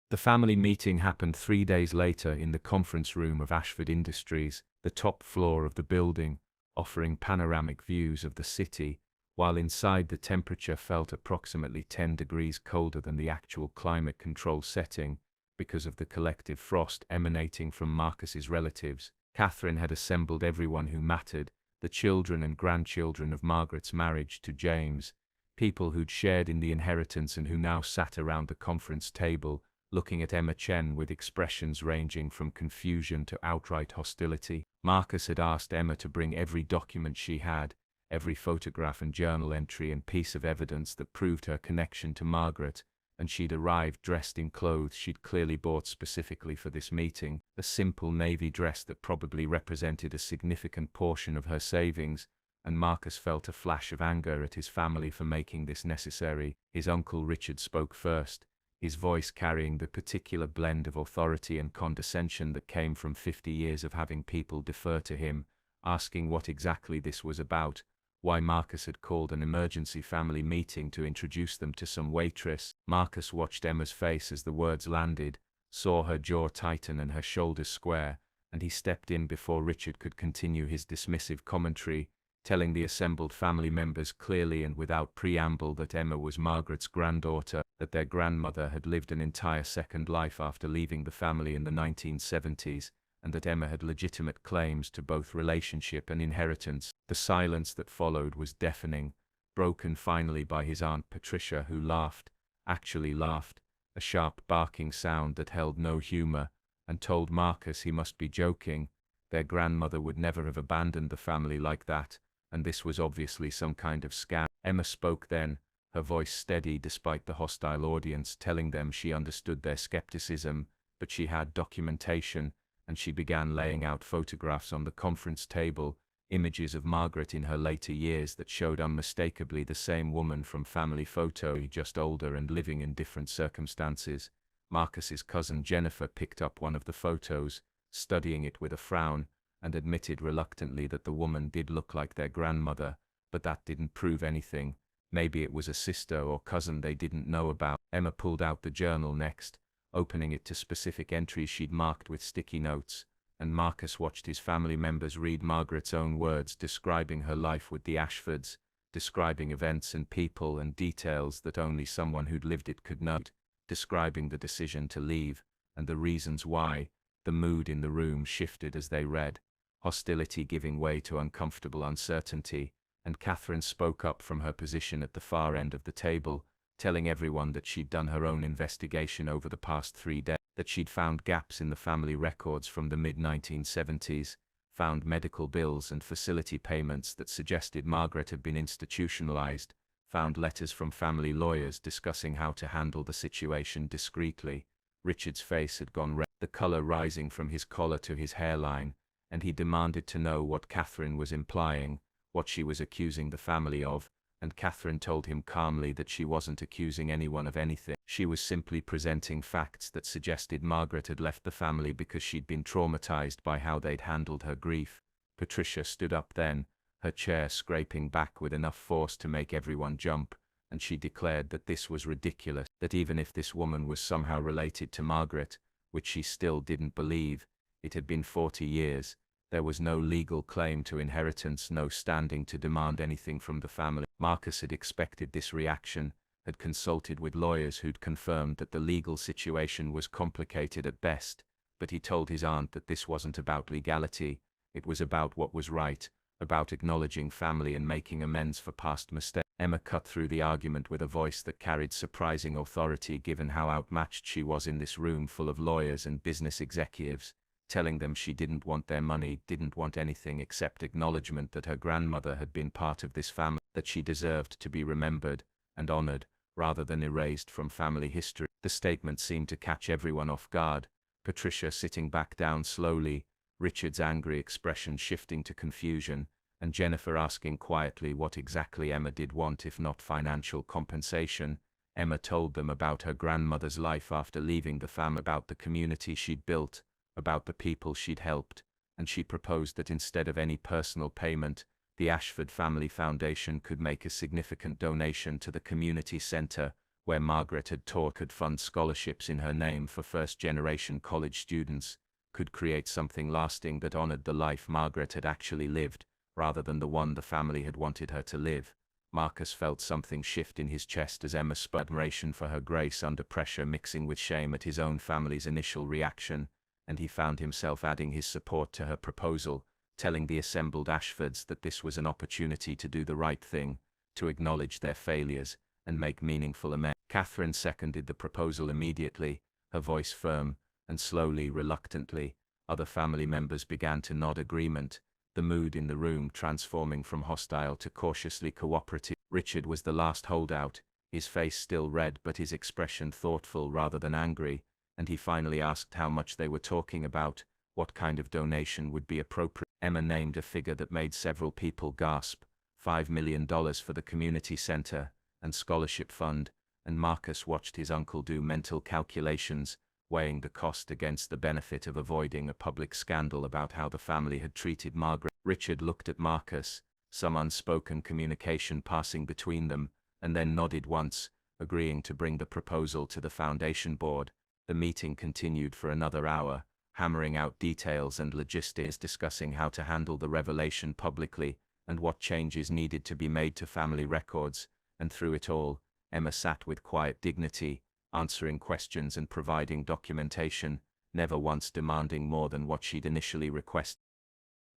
The family meeting happened 3 days later in the conference room of Ashford Industries, the top floor of the building, offering panoramic views of the city, while inside the temperature felt approximately 10 degrees colder than the actual climate control setting, because of the collective frost emanating from Marcus's relatives. Catherine had assembled everyone who mattered, the children and grandchildren of Margaret's marriage to James, people who'd shared in the inheritance and who now sat around the conference table, looking at Emma Chen with expressions ranging from confusion to outright hostility. Marcus had asked Emma to bring every document she had, every photograph and journal entry and piece of evidence that proved her connection to Margaret, and she'd arrived dressed in clothes she'd clearly bought specifically for this meeting, a simple navy dress that probably represented a significant portion of her savings, and Marcus felt a flash of anger at his family for making this necessary. His uncle Richard spoke first, his voice carrying the particular blend of authority and condescension that came from 50 years of having people defer to him, asking what exactly this was about, why Marcus had called an emergency family meeting to introduce them to some waitress. Marcus watched Emma's face as the words landed, saw her jaw tighten and her shoulders square, and he stepped in before Richard could continue his dismissive commentary, telling the assembled family members clearly and without preamble that Emma was Margaret's granddaughter, that their grandmother had lived an entire second life after leaving the family in the 1970s, and that Emma had legitimate claims to both relationship and inheritance. The silence that followed was deafening, broken finally by his Aunt Patricia, who laughed, actually laughed, a sharp barking sound that held no humor, and told Marcus he must be joking. Their grandmother would never have abandoned the family like that, and this was obviously some kind of scam. Emma spoke then, her voice steady despite the hostile audience telling them she understood their skepticism, but she had documentation, and she began laying out photographs on the conference table, images of Margaret in her later years that showed unmistakably the same woman from family photo, just older and living in different circumstances. Marcus's cousin Jennifer picked up one of the photos, studying it with a frown, and admitted reluctantly that the woman did look like their grandmother, but that didn't prove anything. Maybe it was a sister or cousin they didn't know about. Emma pulled out the journal next, opening it to specific entries she'd marked with sticky notes, and Marcus watched his family members read Margaret's own words describing her life with the Ashfords, describing events and people and details that only someone who'd lived it could note, describing the decision to leave, and the reasons why. The mood in the room shifted as they read, hostility giving way to uncomfortable uncertainty, and Catherine spoke up from her position at the far end of the table, telling everyone that she'd done her own investigation over the past 3 days, that she'd found gaps in the family records from the mid-1970s, found medical bills and facility payments that suggested Margaret had been institutionalized, found letters from family lawyers discussing how to handle the situation discreetly. Richard's face had gone red, the color rising from his collar to his hairline, and he demanded to know what Catherine was implying, what she was accusing the family of, and Catherine told him calmly that she wasn't accusing anyone of anything. She was simply presenting facts that suggested Margaret had left the family because she'd been traumatized by how they'd handled her grief. Patricia stood up then, her chair scraping back with enough force to make everyone jump, and she declared that this was ridiculous, that even if this woman was somehow related to Margaret, which she still didn't believe, it had been 40 years, there was no legal claim to inheritance, no standing to demand anything from the family. Marcus had expected this reaction, had consulted with lawyers who'd confirmed that the legal situation was complicated at best, but he told his aunt that this wasn't about legality, it was about what was right, about acknowledging family and making amends for past mistakes. Emma cut through the argument with a voice that carried surprising authority given how outmatched she was in this room full of lawyers and business executives, telling them she didn't want their money, didn't want anything except acknowledgement that her grandmother had been part of this family, that she deserved to be remembered and honored, rather than erased from family history. The statement seemed to catch everyone off guard, Patricia sitting back down slowly, Richard's angry expression shifting to confusion, and Jennifer asking quietly what exactly Emma did want if not financial compensation. Emma told them about her grandmother's life after leaving the family, about the community she'd built, about the people she'd helped, and she proposed that instead of any personal payment, the Ashford Family Foundation could make a significant donation to the community center, where Margaret had taught, could fund scholarships in her name for first-generation college students, could create something lasting that honored the life Margaret had actually lived, rather than the one the family had wanted her to live. Marcus felt something shift in his chest as Emma spoke, admiration for her grace under pressure mixing with shame at his own family's initial reaction, and he found himself adding his support to her proposal, telling the assembled Ashfords that this was an opportunity to do the right thing, to acknowledge their failures, and make meaningful amends. Catherine seconded the proposal immediately, her voice firm, and slowly, reluctantly, other family members began to nod agreement, the mood in the room transforming from hostile to cautiously cooperative. Richard was the last holdout, his face still red but his expression thoughtful rather than angry, and he finally asked how much they were talking about, what kind of donation would be appropriate. Emma named a figure that made several people gasp, $5 million for the community center and scholarship fund, and Marcus watched his uncle do mental calculations, weighing the cost against the benefit of avoiding a public scandal about how the family had treated Margaret. Richard looked at Marcus, some unspoken communication passing between them, and then nodded once, agreeing to bring the proposal to the foundation board. The meeting continued for another hour, hammering out details and logistics, discussing how to handle the revelation publicly and what changes needed to be made to family records. And through it all, Emma sat with quiet dignity, answering questions and providing documentation, never once demanding more than what she'd initially requested.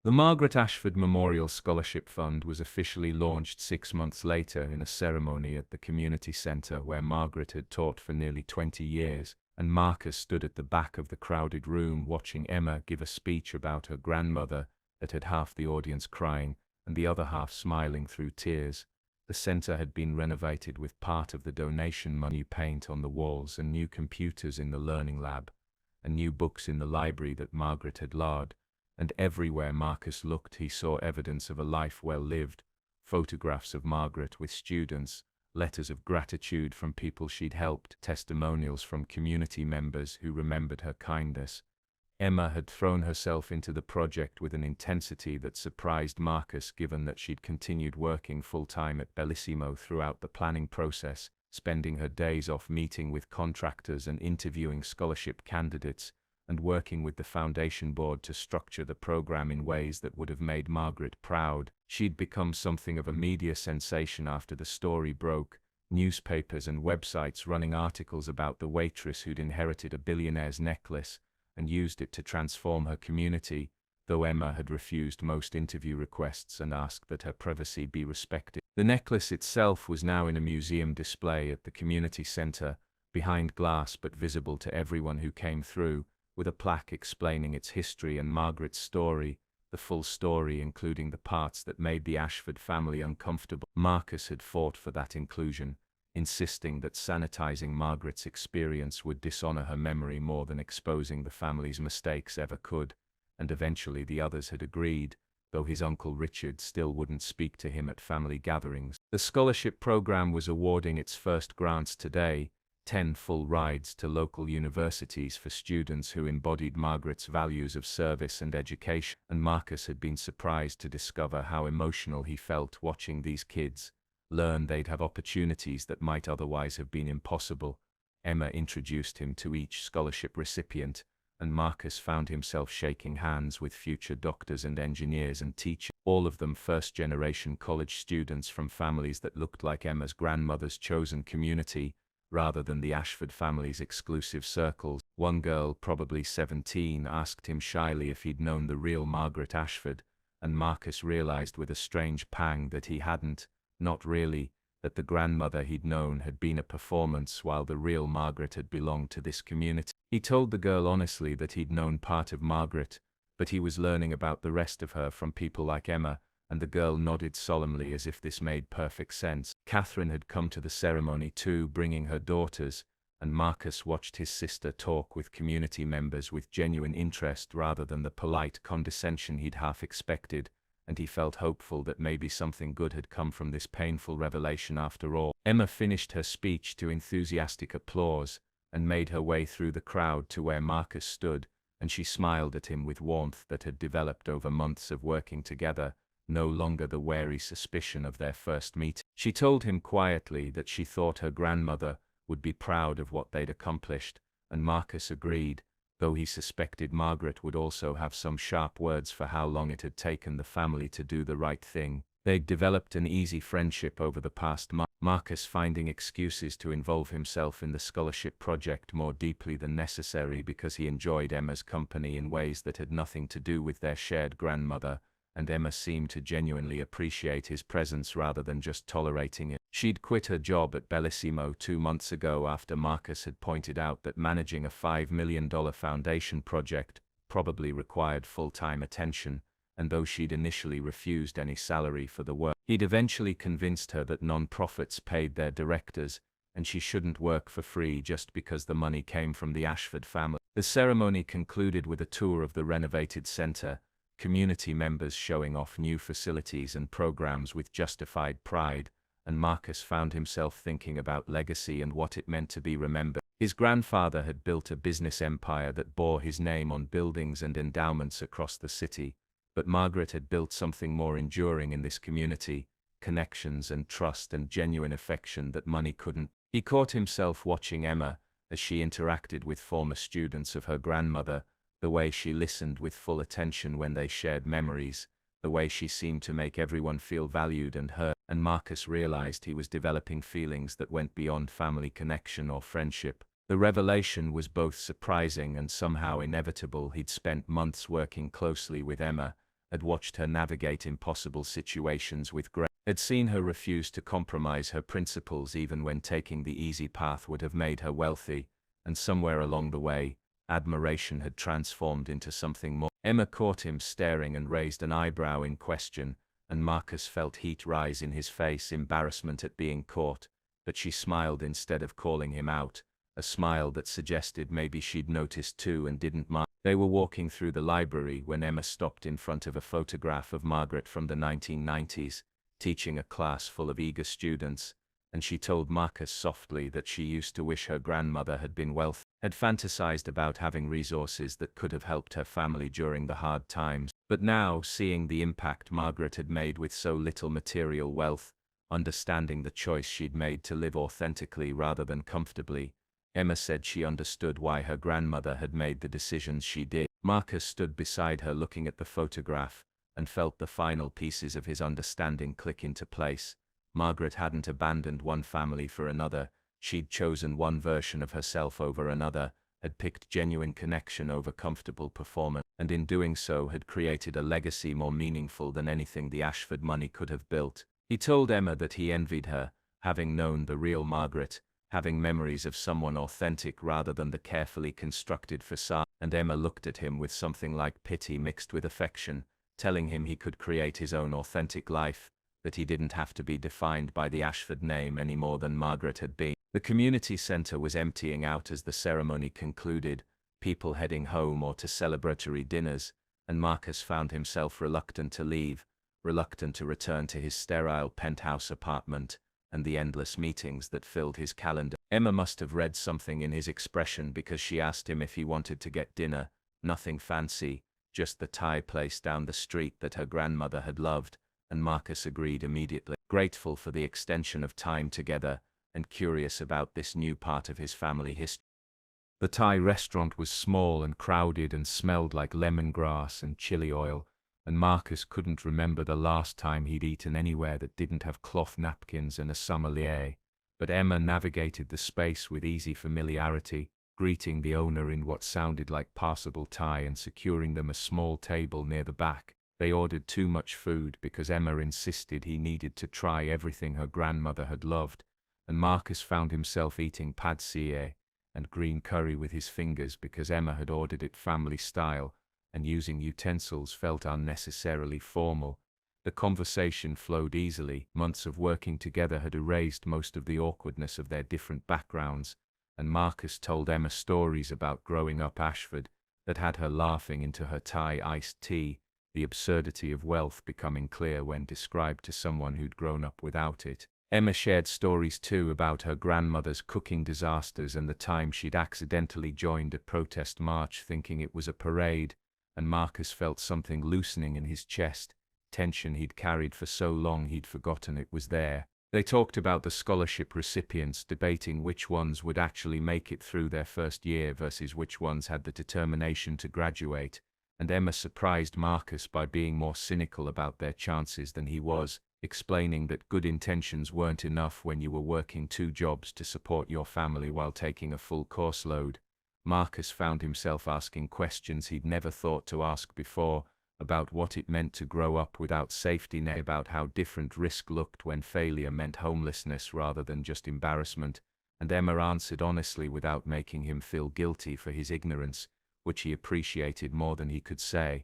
The Margaret Ashford Memorial Scholarship Fund was officially launched 6 months later in a ceremony at the community centre where Margaret had taught for nearly 20 years, and Marcus stood at the back of the crowded room watching Emma give a speech about her grandmother that had half the audience crying and the other half smiling through tears. The centre had been renovated with part of the donation money, paint on the walls and new computers in the learning lab, and new books in the library that Margaret had loved. And everywhere Marcus looked he saw evidence of a life well lived, photographs of Margaret with students, letters of gratitude from people she'd helped, testimonials from community members who remembered her kindness. Emma had thrown herself into the project with an intensity that surprised Marcus, given that she'd continued working full-time at Bellissimo throughout the planning process, spending her days off meeting with contractors and interviewing scholarship candidates, and working with the foundation board to structure the program in ways that would have made Margaret proud. She'd become something of a media sensation after the story broke, newspapers and websites running articles about the waitress who'd inherited a billionaire's necklace and used it to transform her community, though Emma had refused most interview requests and asked that her privacy be respected. The necklace itself was now in a museum display at the community center, behind glass but visible to everyone who came through, with a plaque explaining its history and Margaret's story, the full story including the parts that made the Ashford family uncomfortable. Marcus had fought for that inclusion, insisting that sanitizing Margaret's experience would dishonor her memory more than exposing the family's mistakes ever could, and eventually the others had agreed, though his uncle Richard still wouldn't speak to him at family gatherings. The scholarship program was awarding its first grants today, 10 full rides to local universities for students who embodied Margaret's values of service and education, and Marcus had been surprised to discover how emotional he felt watching these kids learn they'd have opportunities that might otherwise have been impossible. Emma introduced him to each scholarship recipient, and Marcus found himself shaking hands with future doctors and engineers and teachers, all of them first-generation college students from families that looked like Emma's grandmother's chosen community, rather than the Ashford family's exclusive circles. One girl, probably 17, asked him shyly if he'd known the real Margaret Ashford, and Marcus realized with a strange pang that he hadn't, not really, that the grandmother he'd known had been a performance while the real Margaret had belonged to this community. He told the girl honestly that he'd known part of Margaret, but he was learning about the rest of her from people like Emma, and the girl nodded solemnly as if this made perfect sense. Catherine had come to the ceremony too, bringing her daughters, and Marcus watched his sister talk with community members with genuine interest rather than the polite condescension he'd half expected, and he felt hopeful that maybe something good had come from this painful revelation after all. Emma finished her speech to enthusiastic applause, and made her way through the crowd to where Marcus stood, and she smiled at him with warmth that had developed over months of working together, no longer the wary suspicion of their first meeting. She told him quietly that she thought her grandmother would be proud of what they'd accomplished, and Marcus agreed, though he suspected Margaret would also have some sharp words for how long it had taken the family to do the right thing. They'd developed an easy friendship over the past month, Marcus finding excuses to involve himself in the scholarship project more deeply than necessary because he enjoyed Emma's company in ways that had nothing to do with their shared grandmother, and Emma seemed to genuinely appreciate his presence rather than just tolerating it. She'd quit her job at Bellissimo 2 months ago after Marcus had pointed out that managing a $5 million foundation project probably required full-time attention, and though she'd initially refused any salary for the work, he'd eventually convinced her that non-profits paid their directors, and she shouldn't work for free just because the money came from the Ashford family. The ceremony concluded with a tour of the renovated center, community members showing off new facilities and programs with justified pride, and Marcus found himself thinking about legacy and what it meant to be remembered. His grandfather had built a business empire that bore his name on buildings and endowments across the city, but Margaret had built something more enduring in this community, connections and trust and genuine affection that money couldn't. He caught himself watching Emma, as she interacted with former students of her grandmother, the way she listened with full attention when they shared memories, the way she seemed to make everyone feel valued and heard, and Marcus realized he was developing feelings that went beyond family connection or friendship. The revelation was both surprising and somehow inevitable. He'd spent months working closely with Emma, had watched her navigate impossible situations with grace, had seen her refuse to compromise her principles even when taking the easy path would have made her wealthy, and somewhere along the way, admiration had transformed into something more. Emma caught him staring and raised an eyebrow in question, and Marcus felt heat rise in his face, embarrassment at being caught, but she smiled instead of calling him out, a smile that suggested maybe she'd noticed too and didn't mind. They were walking through the library when Emma stopped in front of a photograph of Margaret from the 1990s, teaching a class full of eager students, and she told Marcus softly that she used to wish her grandmother had been wealthy, had fantasized about having resources that could have helped her family during the hard times. But now, seeing the impact Margaret had made with so little material wealth, understanding the choice she'd made to live authentically rather than comfortably, Emma said she understood why her grandmother had made the decisions she did. Marcus stood beside her looking at the photograph, and felt the final pieces of his understanding click into place. Margaret hadn't abandoned one family for another, she'd chosen one version of herself over another, had picked genuine connection over comfortable performance, and in doing so had created a legacy more meaningful than anything the Ashford money could have built. He told Emma that he envied her, having known the real Margaret, having memories of someone authentic rather than the carefully constructed facade, and Emma looked at him with something like pity mixed with affection, telling him he could create his own authentic life, that he didn't have to be defined by the Ashford name any more than Margaret had been. The community center was emptying out as the ceremony concluded, people heading home or to celebratory dinners, and Marcus found himself reluctant to leave, reluctant to return to his sterile penthouse apartment, and the endless meetings that filled his calendar. Emma must have read something in his expression because she asked him if he wanted to get dinner, nothing fancy, just the Thai place down the street that her grandmother had loved, and Marcus agreed immediately, grateful for the extension of time together, and curious about this new part of his family history. The Thai restaurant was small and crowded and smelled like lemongrass and chili oil, and Marcus couldn't remember the last time he'd eaten anywhere that didn't have cloth napkins and a sommelier. But Emma navigated the space with easy familiarity, greeting the owner in what sounded like passable Thai and securing them a small table near the back. They ordered too much food because Emma insisted he needed to try everything her grandmother had loved, and Marcus found himself eating pad see and green curry with his fingers because Emma had ordered it family style, and using utensils felt unnecessarily formal. The conversation flowed easily. Months of working together had erased most of the awkwardness of their different backgrounds, and Marcus told Emma stories about growing up Ashford that had her laughing into her Thai iced tea, the absurdity of wealth becoming clear when described to someone who'd grown up without it. Emma shared stories too about her grandmother's cooking disasters and the time she'd accidentally joined a protest march thinking it was a parade, and Marcus felt something loosening in his chest, tension he'd carried for so long he'd forgotten it was there. They talked about the scholarship recipients, debating which ones would actually make it through their first year versus which ones had the determination to graduate, and Emma surprised Marcus by being more cynical about their chances than he was, explaining that good intentions weren't enough when you were working 2 jobs to support your family while taking a full course load. Marcus found himself asking questions he'd never thought to ask before, about what it meant to grow up without safety net, about how different risk looked when failure meant homelessness rather than just embarrassment, and Emma answered honestly without making him feel guilty for his ignorance, which he appreciated more than he could say.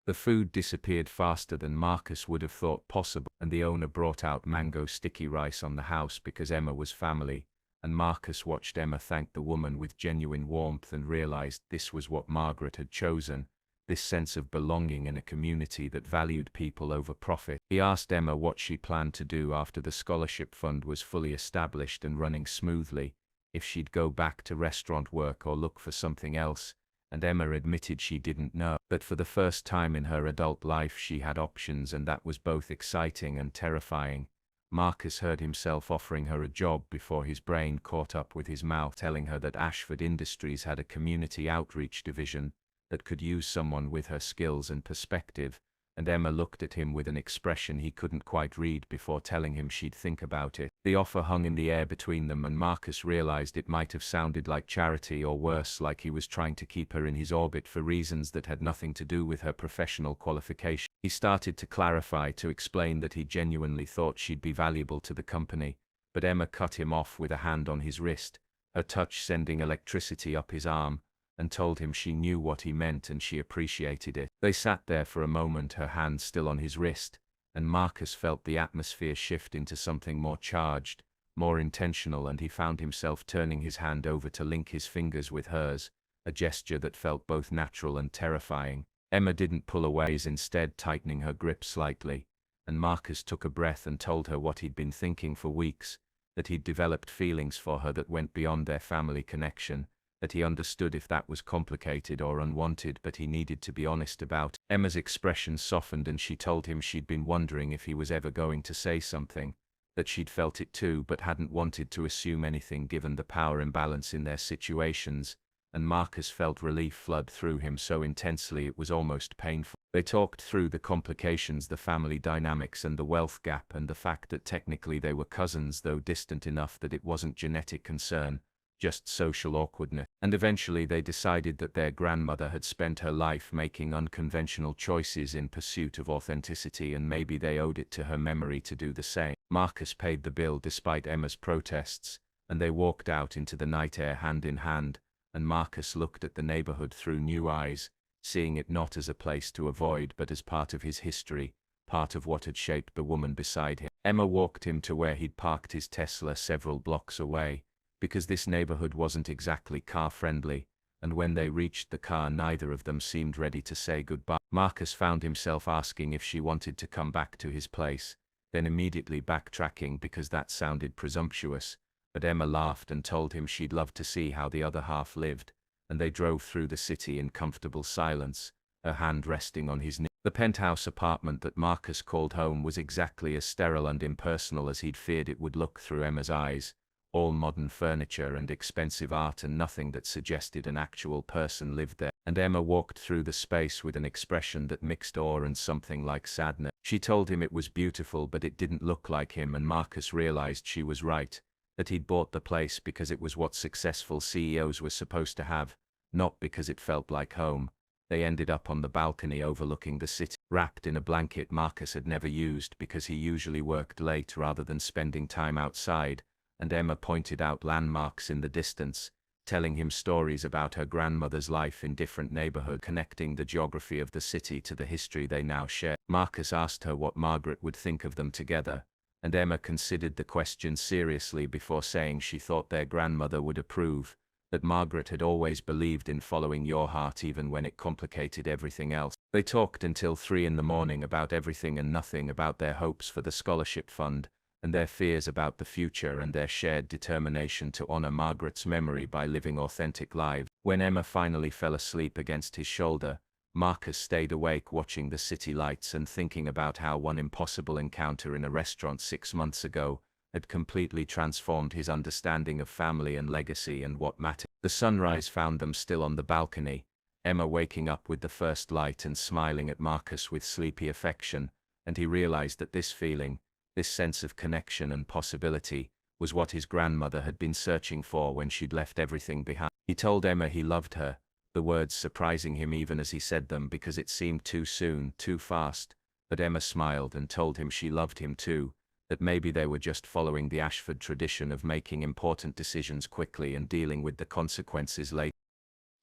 The food disappeared faster than Marcus would have thought possible, and the owner brought out mango sticky rice on the house because Emma was family, and Marcus watched Emma thank the woman with genuine warmth and realized this was what Margaret had chosen, this sense of belonging in a community that valued people over profit. He asked Emma what she planned to do after the scholarship fund was fully established and running smoothly, if she'd go back to restaurant work or look for something else, and Emma admitted she didn't know. But for the first time in her adult life she had options, and that was both exciting and terrifying. Marcus heard himself offering her a job before his brain caught up with his mouth telling her that Ashford Industries had a community outreach division that could use someone with her skills and perspective, and Emma looked at him with an expression he couldn't quite read before telling him she'd think about it. The offer hung in the air between them, and Marcus realized it might have sounded like charity, or worse, like he was trying to keep her in his orbit for reasons that had nothing to do with her professional qualification. He started to clarify, to explain that he genuinely thought she'd be valuable to the company, but Emma cut him off with a hand on his wrist, her touch sending electricity up his arm, and told him she knew what he meant and she appreciated it. They sat there for a moment, her hand still on his wrist, and Marcus felt the atmosphere shift into something more charged, more intentional, and he found himself turning his hand over to link his fingers with hers, a gesture that felt both natural and terrifying. Emma didn't pull away, instead tightening her grip slightly, and Marcus took a breath and told her what he'd been thinking for weeks, that he'd developed feelings for her that went beyond their family connection, that he understood if that was complicated or unwanted, but he needed to be honest about it. Emma's expression softened and she told him she'd been wondering if he was ever going to say something, that she'd felt it too but hadn't wanted to assume anything given the power imbalance in their situations, and Marcus felt relief flood through him so intensely it was almost painful. They talked through the complications, the family dynamics and the wealth gap, and the fact that technically they were cousins, though distant enough that it wasn't genetic concern, just social awkwardness. And eventually they decided that their grandmother had spent her life making unconventional choices in pursuit of authenticity, and maybe they owed it to her memory to do the same. Marcus paid the bill despite Emma's protests, and they walked out into the night air hand in hand, and Marcus looked at the neighborhood through new eyes, seeing it not as a place to avoid but as part of his history, part of what had shaped the woman beside him. Emma walked him to where he'd parked his Tesla several blocks away, because this neighborhood wasn't exactly car-friendly, and when they reached the car neither of them seemed ready to say goodbye. Marcus found himself asking if she wanted to come back to his place, then immediately backtracking because that sounded presumptuous, but Emma laughed and told him she'd love to see how the other half lived, and they drove through the city in comfortable silence, her hand resting on his knee. The penthouse apartment that Marcus called home was exactly as sterile and impersonal as he'd feared it would look through Emma's eyes. All modern furniture and expensive art, and nothing that suggested an actual person lived there. And Emma walked through the space with an expression that mixed awe and something like sadness. She told him it was beautiful but it didn't look like him, and Marcus realized she was right, that he'd bought the place because it was what successful CEOs were supposed to have, not because it felt like home. They ended up on the balcony overlooking the city, wrapped in a blanket Marcus had never used because he usually worked late rather than spending time outside, and Emma pointed out landmarks in the distance, telling him stories about her grandmother's life in different neighborhoods, connecting the geography of the city to the history they now share. Marcus asked her what Margaret would think of them together, and Emma considered the question seriously before saying she thought their grandmother would approve, that Margaret had always believed in following your heart even when it complicated everything else. They talked until 3 in the morning about everything and nothing, about their hopes for the scholarship fund, and their fears about the future, and their shared determination to honor Margaret's memory by living authentic lives. When Emma finally fell asleep against his shoulder, Marcus stayed awake watching the city lights and thinking about how one impossible encounter in a restaurant 6 months ago had completely transformed his understanding of family and legacy and what mattered. The sunrise found them still on the balcony, Emma waking up with the first light and smiling at Marcus with sleepy affection, and he realized that this feeling, this sense of connection and possibility, was what his grandmother had been searching for when she'd left everything behind. He told Emma he loved her, the words surprising him even as he said them because it seemed too soon, too fast, but Emma smiled and told him she loved him too, that maybe they were just following the Ashford tradition of making important decisions quickly and dealing with the consequences later.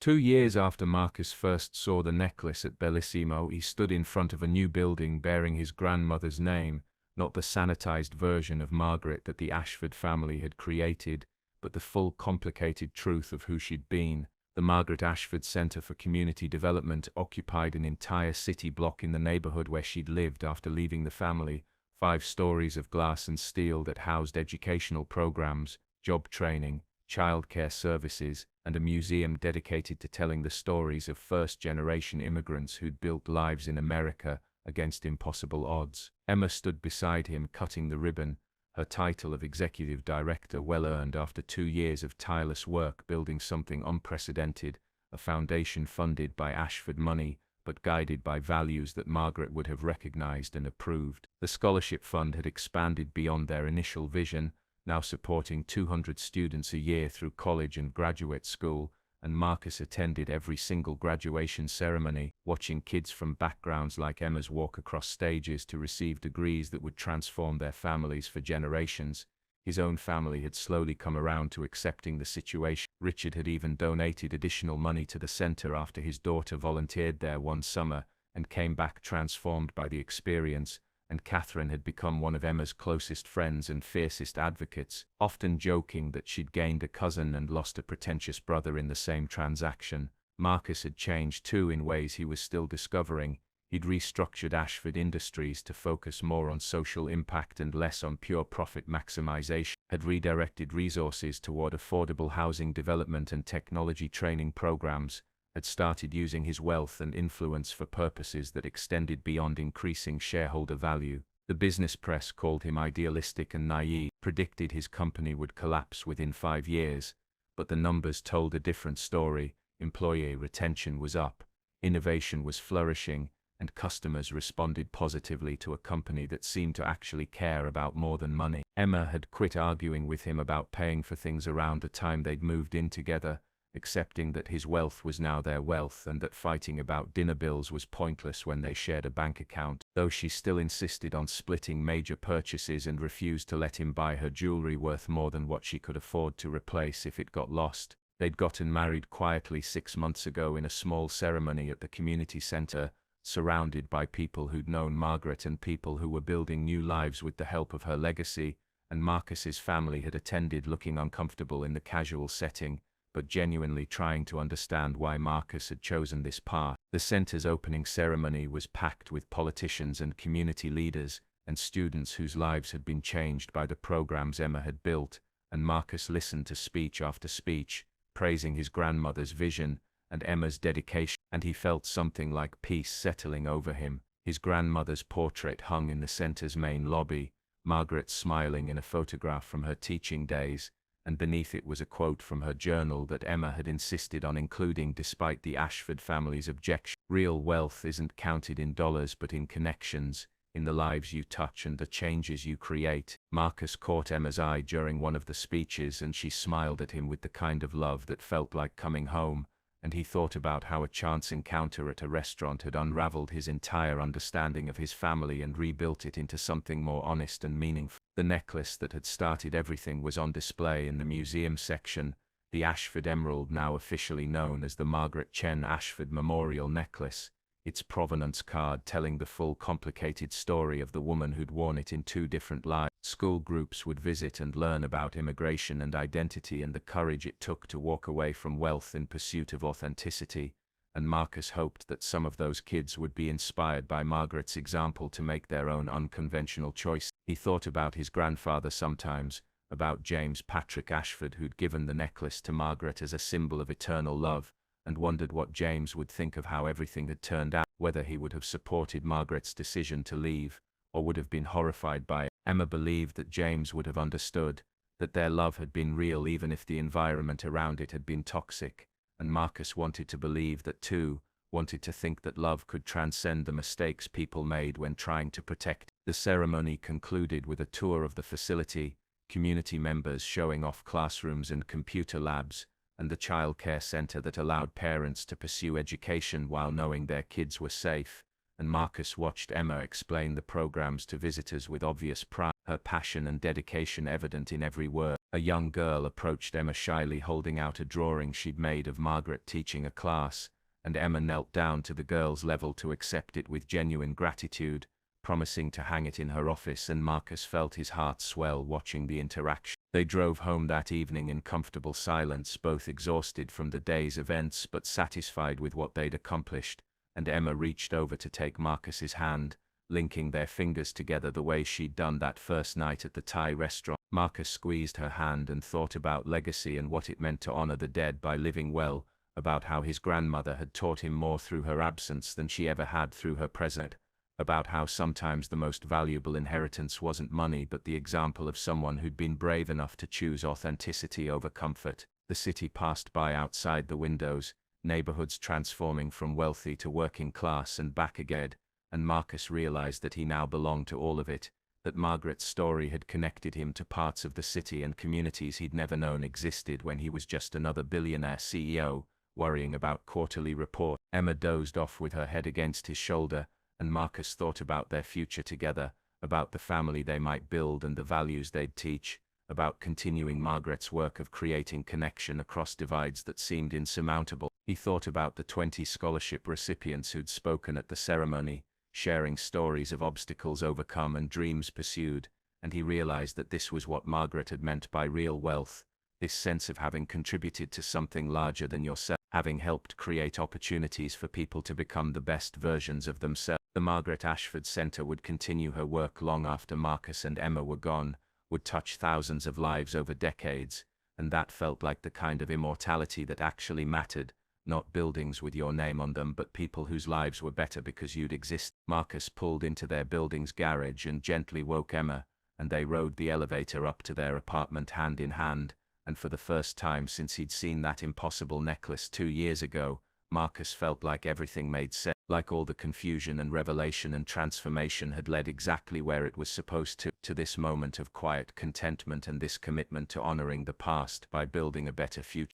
2 years after Marcus first saw the necklace at Bellissimo, he stood in front of a new building bearing his grandmother's name, not the sanitized version of Margaret that the Ashford family had created, but the full complicated truth of who she'd been. The Margaret Ashford Center for Community Development occupied an entire city block in the neighborhood where she'd lived after leaving the family, 5 stories of glass and steel that housed educational programs, job training, childcare services, and a museum dedicated to telling the stories of first-generation immigrants who'd built lives in America against impossible odds. Emma stood beside him, cutting the ribbon, her title of executive director well earned after 2 years of tireless work building something unprecedented, a foundation funded by Ashford money, but guided by values that Margaret would have recognized and approved. The scholarship fund had expanded beyond their initial vision, now supporting 200 students a year through college and graduate school, and Marcus attended every single graduation ceremony, watching kids from backgrounds like Emma's walk across stages to receive degrees that would transform their families for generations. His own family had slowly come around to accepting the situation. Richard had even donated additional money to the center after his daughter volunteered there one summer and came back transformed by the experience, and Catherine had become one of Emma's closest friends and fiercest advocates, often joking that she'd gained a cousin and lost a pretentious brother in the same transaction. Marcus had changed too in ways he was still discovering. He'd restructured Ashford Industries to focus more on social impact and less on pure profit maximization, had redirected resources toward affordable housing development and technology training programs, had started using his wealth and influence for purposes that extended beyond increasing shareholder value. The business press called him idealistic and naive, predicted his company would collapse within 5 years, but the numbers told a different story. Employee retention was up, innovation was flourishing, and customers responded positively to a company that seemed to actually care about more than money. Emma had quit arguing with him about paying for things around the time they'd moved in together, accepting that his wealth was now their wealth and that fighting about dinner bills was pointless when they shared a bank account. Though she still insisted on splitting major purchases and refused to let him buy her jewelry worth more than what she could afford to replace if it got lost. They'd gotten married quietly 6 months ago in a small ceremony at the community center, surrounded by people who'd known Margaret and people who were building new lives with the help of her legacy, and Marcus's family had attended looking uncomfortable in the casual setting, but genuinely trying to understand why Marcus had chosen this path. The center's opening ceremony was packed with politicians and community leaders, and students whose lives had been changed by the programs Emma had built, and Marcus listened to speech after speech, praising his grandmother's vision and Emma's dedication, and he felt something like peace settling over him. His grandmother's portrait hung in the center's main lobby, Margaret smiling in a photograph from her teaching days, and beneath it was a quote from her journal that Emma had insisted on including despite the Ashford family's objection. Real wealth isn't counted in dollars but in connections, in the lives you touch and the changes you create. Marcus caught Emma's eye during one of the speeches and she smiled at him with the kind of love that felt like coming home, and he thought about how a chance encounter at a restaurant had unraveled his entire understanding of his family and rebuilt it into something more honest and meaningful. The necklace that had started everything was on display in the museum section, the Ashford emerald, now officially known as the Margaret Chen Ashford Memorial Necklace, its provenance card telling the full complicated story of the woman who'd worn it in 2 different lives. School groups would visit and learn about immigration and identity and the courage it took to walk away from wealth in pursuit of authenticity, and Marcus hoped that some of those kids would be inspired by Margaret's example to make their own unconventional choice. He thought about his grandfather sometimes, about James Patrick Ashford who'd given the necklace to Margaret as a symbol of eternal love, and wondered what James would think of how everything had turned out, whether he would have supported Margaret's decision to leave, or would have been horrified by it. Emma believed that James would have understood, that their love had been real even if the environment around it had been toxic, and Marcus wanted to believe that too, wanted to think that love could transcend the mistakes people made when trying to protect. The ceremony concluded with a tour of the facility, community members showing off classrooms and computer labs, and the childcare center that allowed parents to pursue education while knowing their kids were safe, and Marcus watched Emma explain the programs to visitors with obvious pride, her passion and dedication evident in every word. A young girl approached Emma shyly holding out a drawing she'd made of Margaret teaching a class, and Emma knelt down to the girl's level to accept it with genuine gratitude, promising to hang it in her office, and Marcus felt his heart swell watching the interaction. They drove home that evening in comfortable silence, both exhausted from the day's events but satisfied with what they'd accomplished, and Emma reached over to take Marcus's hand, linking their fingers together the way she'd done that first night at the Thai restaurant. Marcus squeezed her hand and thought about legacy and what it meant to honor the dead by living well, about how his grandmother had taught him more through her absence than she ever had through her presence, about how sometimes the most valuable inheritance wasn't money but the example of someone who'd been brave enough to choose authenticity over comfort. The city passed by outside the windows, neighborhoods transforming from wealthy to working class and back again, and Marcus realized that he now belonged to all of it, that Margaret's story had connected him to parts of the city and communities he'd never known existed when he was just another billionaire CEO, worrying about quarterly reports. Emma dozed off with her head against his shoulder, and Marcus thought about their future together, about the family they might build and the values they'd teach, about continuing Margaret's work of creating connection across divides that seemed insurmountable. He thought about the 20 scholarship recipients who'd spoken at the ceremony, sharing stories of obstacles overcome and dreams pursued, and he realized that this was what Margaret had meant by real wealth, this sense of having contributed to something larger than yourself, having helped create opportunities for people to become the best versions of themselves. The Margaret Ashford Center would continue her work long after Marcus and Emma were gone, would touch thousands of lives over decades, and that felt like the kind of immortality that actually mattered, not buildings with your name on them but people whose lives were better because you'd exist. Marcus pulled into their building's garage and gently woke Emma, and they rode the elevator up to their apartment hand in hand, and for the first time since he'd seen that impossible necklace 2 years ago, Marcus felt like everything made sense, like all the confusion and revelation and transformation had led exactly where it was supposed to this moment of quiet contentment and this commitment to honoring the past by building a better future.